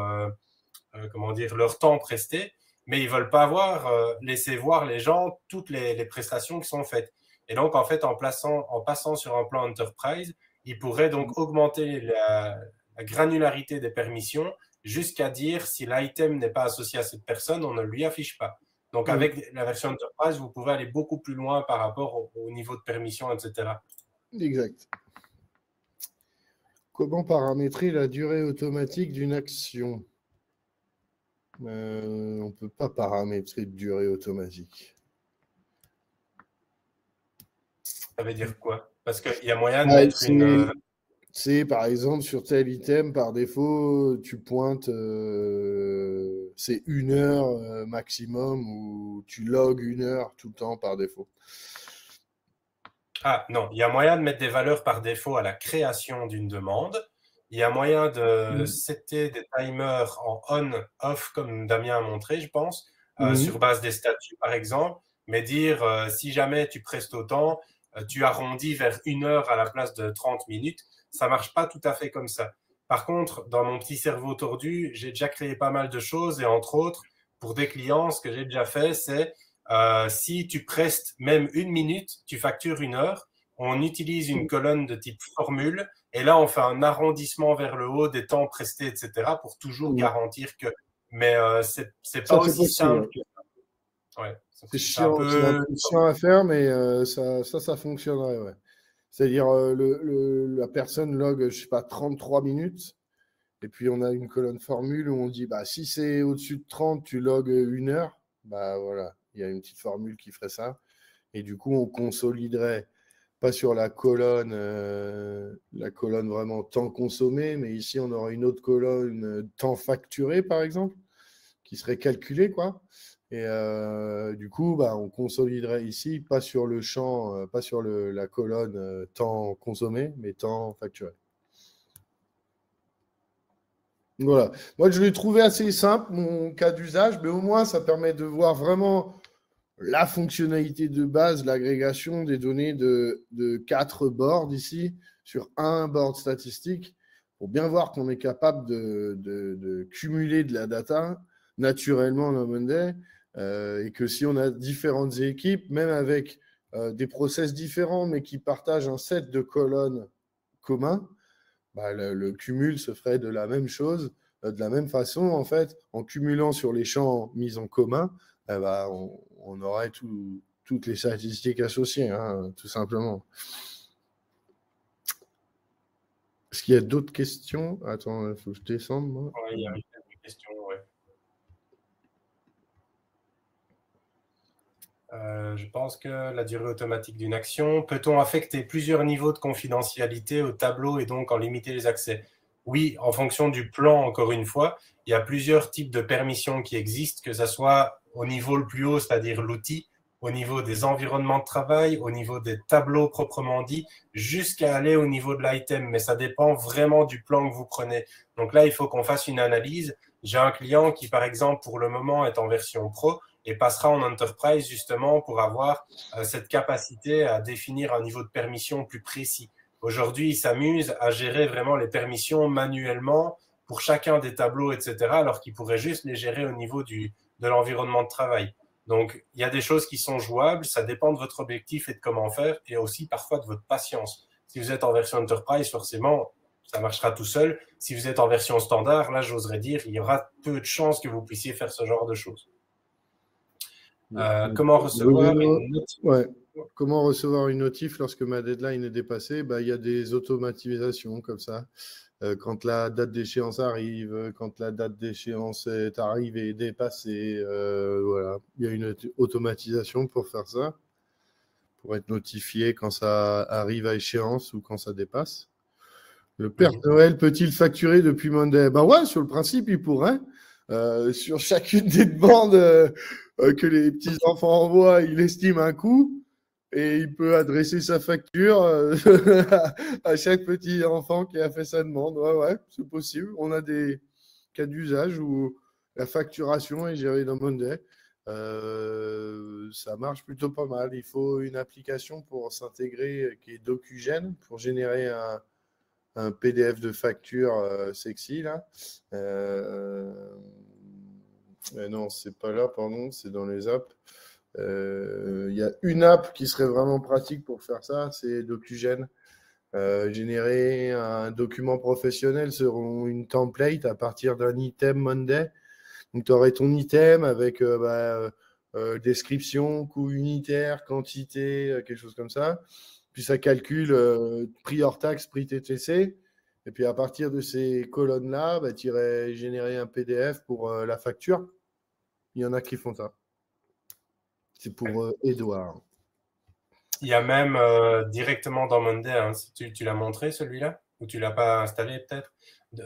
temps presté, mais ils veulent pas laisser voir les gens toutes les prestations qui sont faites. Et donc, en fait, en passant sur un plan enterprise, ils pourraient donc augmenter la granularité des permissions jusqu'à dire si l'item n'est pas associé à cette personne, on ne lui affiche pas. Donc, avec la version enterprise, vous pouvez aller beaucoup plus loin par rapport au niveau de permission, etc. Exact. Comment paramétrer la durée automatique d'une action? On ne peut pas paramétrer de durée automatique. Ça veut dire quoi? Parce qu'il y a moyen de mettre une... C'est par exemple sur tel item, par défaut, tu pointes, c'est 1 heure maximum ou tu logs 1 heure tout le temps par défaut. Ah non, il y a moyen de mettre des valeurs par défaut à la création d'une demande. Il y a moyen de setter des timers en on-off, comme Damien a montré, je pense, sur base des statuts, par exemple, mais dire si jamais tu prestes autant, tu arrondis vers 1 heure à la place de 30 minutes. Ça marche pas tout à fait comme ça. Par contre, dans mon petit cerveau tordu, j'ai déjà créé pas mal de choses et entre autres, pour des clients, ce que j'ai déjà fait, c'est si tu prestes même 1 minute, tu factures 1 heure. On utilise une colonne de type formule et là, on fait un arrondissement vers le haut des temps prestés, etc. pour toujours garantir que. Mais c'est pas aussi simple que ça. Ouais. C'est chiant, c'est un peu chiant à faire, mais ça fonctionnerait, ouais. C'est-à-dire, la personne log, je sais pas, 33 minutes, et puis on a une colonne formule où on dit, bah, si c'est au-dessus de 30, tu logs 1 heure, bah voilà, il y a une petite formule qui ferait ça. Et du coup, on consoliderait, pas sur la colonne vraiment temps consommé, mais ici, on aurait une autre colonne temps facturé, par exemple, qui serait calculée, quoi. Et du coup, bah, on consoliderait ici, pas sur le champ, pas sur la colonne temps consommé, mais temps facturé. Voilà. Moi, je l'ai trouvé assez simple, mon cas d'usage, mais au moins, ça permet de voir vraiment la fonctionnalité de base, l'agrégation des données de 4 boards ici, sur un board statistique, pour bien voir qu'on est capable de cumuler de la data naturellement dans Monday. Et que si on a différentes équipes, même avec des process différents, mais qui partagent un set de colonnes communs, bah, le cumul se ferait de la même chose, de la même façon, en fait, en cumulant sur les champs mis en commun, bah, on aurait toutes les statistiques associées, hein, tout simplement. Est-ce qu'il y a d'autres questions? Attends, il faut que je descende, moi. Ouais, il y a des questions, ouais. Je pense que la durée automatique d'une action, peut-on affecter plusieurs niveaux de confidentialité au tableau et donc en limiter les accès? Oui, en fonction du plan, encore une fois, il y a plusieurs types de permissions qui existent, que ce soit au niveau le plus haut, c'est-à-dire l'outil, au niveau des environnements de travail, au niveau des tableaux proprement dit, jusqu'à aller au niveau de l'item, mais ça dépend vraiment du plan que vous prenez. Donc là, il faut qu'on fasse une analyse. J'ai un client qui, par exemple, pour le moment est en version pro, et passera en enterprise justement pour avoir cette capacité à définir un niveau de permission plus précis. Aujourd'hui, il s'amuse à gérer vraiment les permissions manuellement pour chacun des tableaux, etc., alors qu'il pourrait juste les gérer au niveau de l'environnement de travail. Donc, il y a des choses qui sont jouables, ça dépend de votre objectif et de comment faire, et aussi parfois de votre patience. Si vous êtes en version enterprise, forcément, ça marchera tout seul. Si vous êtes en version standard, là, j'oserais dire, il y aura peu de chances que vous puissiez faire ce genre de choses. Comment recevoir une notif? Ouais. Comment recevoir une notif lorsque ma deadline est dépassée? Bah, il y a des automatisations comme ça. Quand la date d'échéance arrive, quand la date d'échéance est arrivée et dépassée, voilà. Il y a une automatisation pour faire ça, pour être notifié quand ça arrive à échéance ou quand ça dépasse. Le Père Noël peut-il facturer depuis Monday? Ben ouais, sur le principe, il pourrait. Sur chacune des demandes que les petits-enfants envoient, il estime un coût et il peut adresser sa facture à chaque petit enfant qui a fait sa demande. Ouais, ouais, c'est possible. On a des cas d'usage où la facturation est gérée dans Monday. Ça marche plutôt pas mal. Il faut une application pour s'intégrer qui est DocuGen pour générer un PDF de facture sexy là. Non, c'est pas là, pardon, c'est dans les apps. Il y a une app qui serait vraiment pratique pour faire ça, c'est DocuGen. Générer un document professionnel selon une template à partir d'un item Monday. Donc, tu aurais ton item avec description, coût unitaire, quantité, quelque chose comme ça. Puis ça calcule prix hors taxe, prix TTC. Et puis à partir de ces colonnes-là, bah, tu irais générer un PDF pour la facture. Il y en a qui font ça. C'est pour Edouard. Il y a même directement dans Monday, hein, tu l'as montré celui-là? Ou tu ne l'as pas installé peut-être?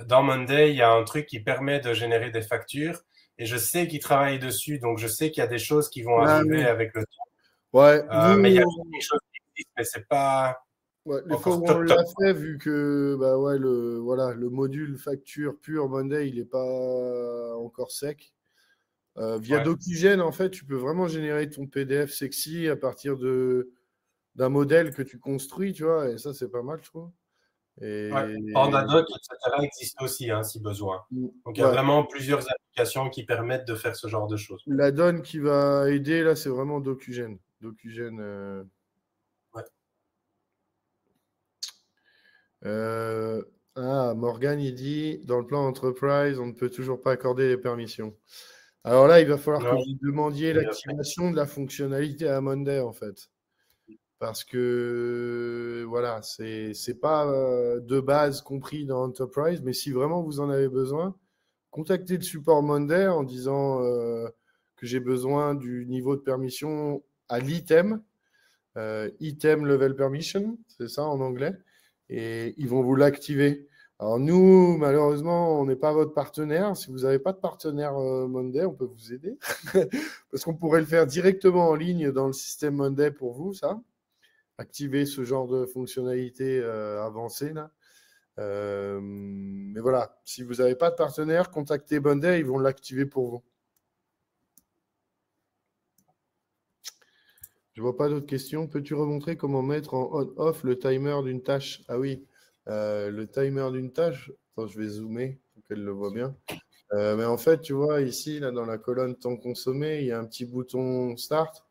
Dans Monday, il y a un truc qui permet de générer des factures. Et je sais qu'ils travaillent dessus, donc je sais qu'il y a des choses qui vont arriver avec le temps. Ouais, mais il y a des choses qui existent, mais c'est pas les fois où on l'a fait, vu que bah ouais, le module facture pure Monday, il n'est pas encore sec. Via DocuGen, en fait, tu peux vraiment générer ton PDF sexy à partir d'un modèle que tu construis, tu vois, et ça, c'est pas mal, je trouve. Pandadoc, etc. existe aussi, hein, si besoin. Donc, il y a vraiment plusieurs applications qui permettent de faire ce genre de choses. La donne qui va aider, là, c'est vraiment DocuGen. DocuGen. Morgan, il dit, dans le plan Enterprise, on ne peut toujours pas accorder les permissions. Alors là, il va falloir que vous demandiez l'activation de la fonctionnalité à Monday, en fait. Parce que, voilà, c'est pas de base compris dans Enterprise, mais si vraiment vous en avez besoin, contactez le support Monday en disant que j'ai besoin du niveau de permission à l'item, item level permission, c'est ça en anglais, et ils vont vous l'activer. Alors nous, malheureusement, on n'est pas votre partenaire. Si vous n'avez pas de partenaire Monday, on peut vous aider. Parce qu'on pourrait le faire directement en ligne dans le système Monday pour vous, ça. Activer ce genre de fonctionnalité avancée, là. Mais voilà, si vous n'avez pas de partenaire, contactez Monday, ils vont l'activer pour vous. Je ne vois pas d'autres questions. Peux-tu remontrer comment mettre en on-off le timer d'une tâche? Ah oui, le timer d'une tâche. Attends, je vais zoomer pour qu'elle le voit bien. Mais en fait, tu vois, ici, là, dans la colonne temps consommé, il y a un petit bouton Start.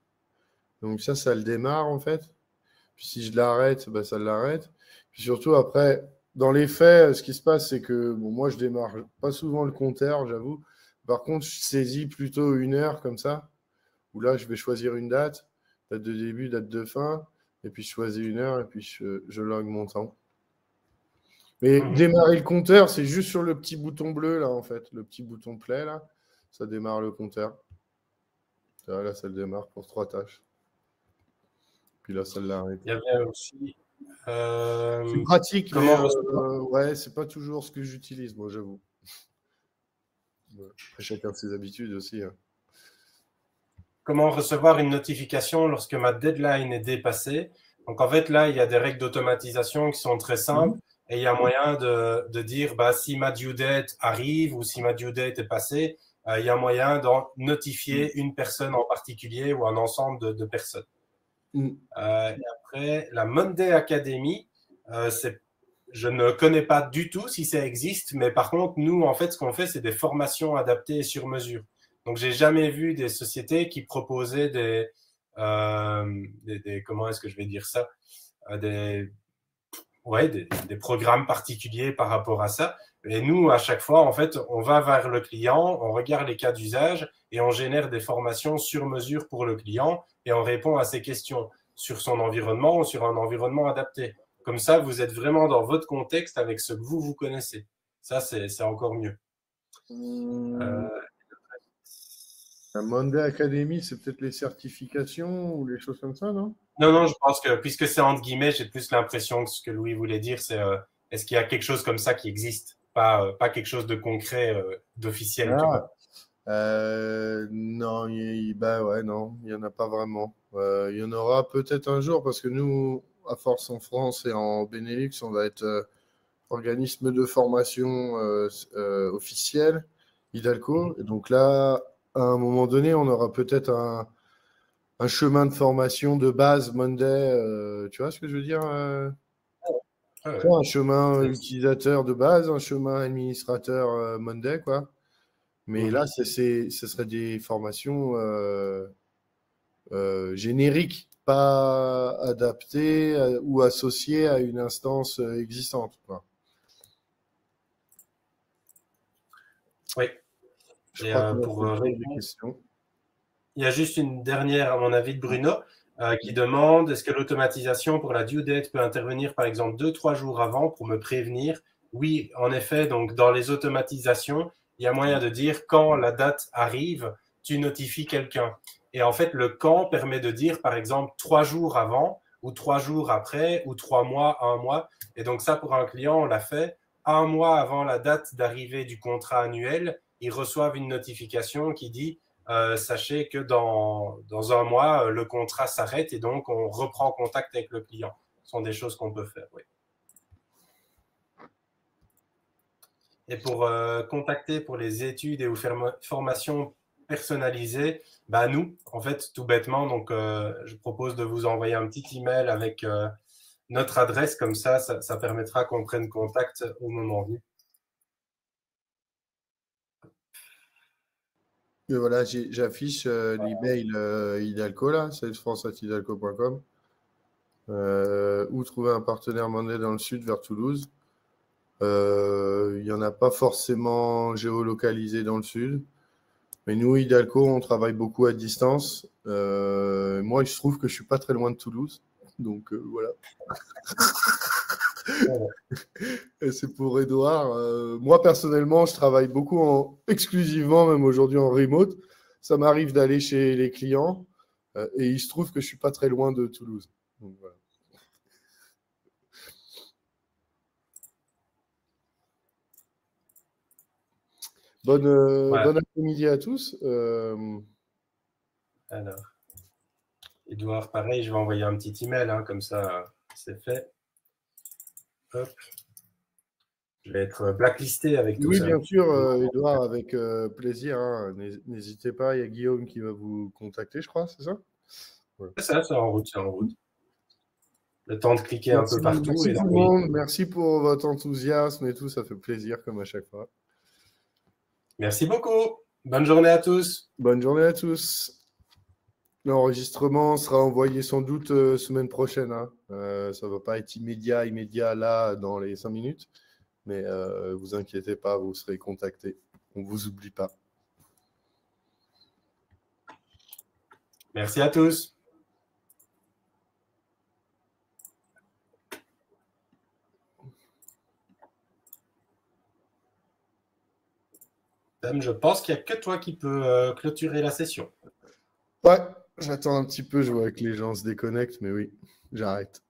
Donc ça le démarre, en fait. Puis si je l'arrête, bah, ça l'arrête. Puis surtout, après, dans les faits, ce qui se passe, c'est que bon, moi, je démarre pas souvent le compteur, j'avoue. Par contre, je saisis plutôt une heure comme ça, où là, je vais choisir une date de début, date de fin, et puis je choisis une heure, et puis je log mon temps. Mais démarrer le compteur, c'est juste sur le petit bouton bleu, là, en fait. Le petit bouton play, là, ça démarre le compteur. Là, ça le démarre pour 3 tâches. Puis là, ça l'arrête. Il y avait aussi... c'est pratique, mais ouais, c'est pas toujours ce que j'utilise, moi, j'avoue. Après, chacun ses habitudes aussi. Hein. Comment recevoir une notification lorsque ma deadline est dépassée? Donc, en fait, là, il y a des règles d'automatisation qui sont très simples et il y a moyen de dire bah, si ma due date arrive ou si ma due date est passée, il y a moyen d'en notifier une personne en particulier ou un ensemble de personnes. Et après, la Monday Academy, je ne connais pas du tout si ça existe, mais par contre, nous, en fait, ce qu'on fait, c'est des formations adaptées et sur mesure. Donc, j'ai jamais vu des sociétés qui proposaient des comment est-ce que je vais dire ça, des programmes particuliers par rapport à ça. Et nous, à chaque fois, en fait, on va vers le client, on regarde les cas d'usage et on génère des formations sur mesure pour le client et on répond à ses questions sur son environnement ou sur un environnement adapté. Comme ça, vous êtes vraiment dans votre contexte avec ce que vous connaissez. Ça, c'est encore mieux. La Monday Academy, c'est peut-être les certifications ou les choses comme ça, non? Non, je pense que puisque c'est entre guillemets, j'ai plus l'impression que ce que Louis voulait dire, c'est est-ce qu'il y a quelque chose comme ça qui existe, pas quelque chose de concret, d'officiel, tu vois. Non, bah ouais, non, il n'y en a pas vraiment. Il y en aura peut-être un jour parce que nous, à force en France et en Benelux, on va être organisme de formation officiel, Hidalgo. Et donc là, à un moment donné, on aura peut-être un chemin de formation de base Monday. Tu vois ce que je veux dire? Ouais. Un chemin utilisateur de base, un chemin administrateur Monday, quoi. Mais là, ce serait des formations génériques, pas adaptées ou associées à une instance existante, quoi. Oui. Je Et crois qu'on a pour fait le tour des répondre, questions. il y a juste une dernière, à mon avis, de Bruno, qui demande est-ce que l'automatisation pour la due date peut intervenir, par exemple, 2-3 jours avant pour me prévenir? Oui, en effet. Donc, dans les automatisations, il y a moyen de dire quand la date arrive, tu notifies quelqu'un. Et en fait, le quand permet de dire, par exemple, 3 jours avant, ou 3 jours après, ou 3 mois, 1 mois. Et donc, ça, pour un client, on l'a fait. 1 mois avant la date d'arrivée du contrat annuel, ils reçoivent une notification qui dit sachez que dans 1 mois, le contrat s'arrête et donc on reprend contact avec le client. Ce sont des choses qu'on peut faire, oui. Et pour contacter pour les études et ou formations personnalisées, bah nous, en fait, tout bêtement, donc je propose de vous envoyer un petit email avec notre adresse, comme ça permettra qu'on prenne contact au moment venu. Et voilà, j'affiche l'email Hidalgo, là, salesforce@hidalgo.com. Où trouver un partenaire Monday dans le sud vers Toulouse. Il n'y en a pas forcément géolocalisé dans le sud. Mais nous, Hidalgo, on travaille beaucoup à distance. Moi, il se trouve que je suis pas très loin de Toulouse. Donc voilà. Et c'est pour Edouard. Moi, personnellement, je travaille beaucoup exclusivement, même aujourd'hui en remote. Ça m'arrive d'aller chez les clients. Et il se trouve que je suis pas très loin de Toulouse. Donc, voilà. Bon après-midi à tous. Alors, Edouard, pareil, je vais envoyer un petit email, hein, comme ça, c'est fait. Hop. Je vais être blacklisté avec tout Oui, ça. bien sûr, Edouard, avec plaisir. Hein. N'hésitez pas, il y a Guillaume qui va vous contacter, je crois, c'est ça? Ouais. C'est en route, c'est en route. Le temps de cliquer un peu partout. Merci Et tout le monde, merci pour votre enthousiasme et tout, ça fait plaisir comme à chaque fois. Merci beaucoup. Bonne journée à tous. Bonne journée à tous. L'enregistrement sera envoyé sans doute semaine prochaine. Hein. Ça ne va pas être immédiat là dans les 5 minutes. Mais vous inquiétez pas, vous serez contactés. On ne vous oublie pas. Merci à tous. Dame, je pense qu'il n'y a que toi qui peux clôturer la session. Ouais, j'attends un petit peu, je vois que les gens se déconnectent, mais oui, j'arrête.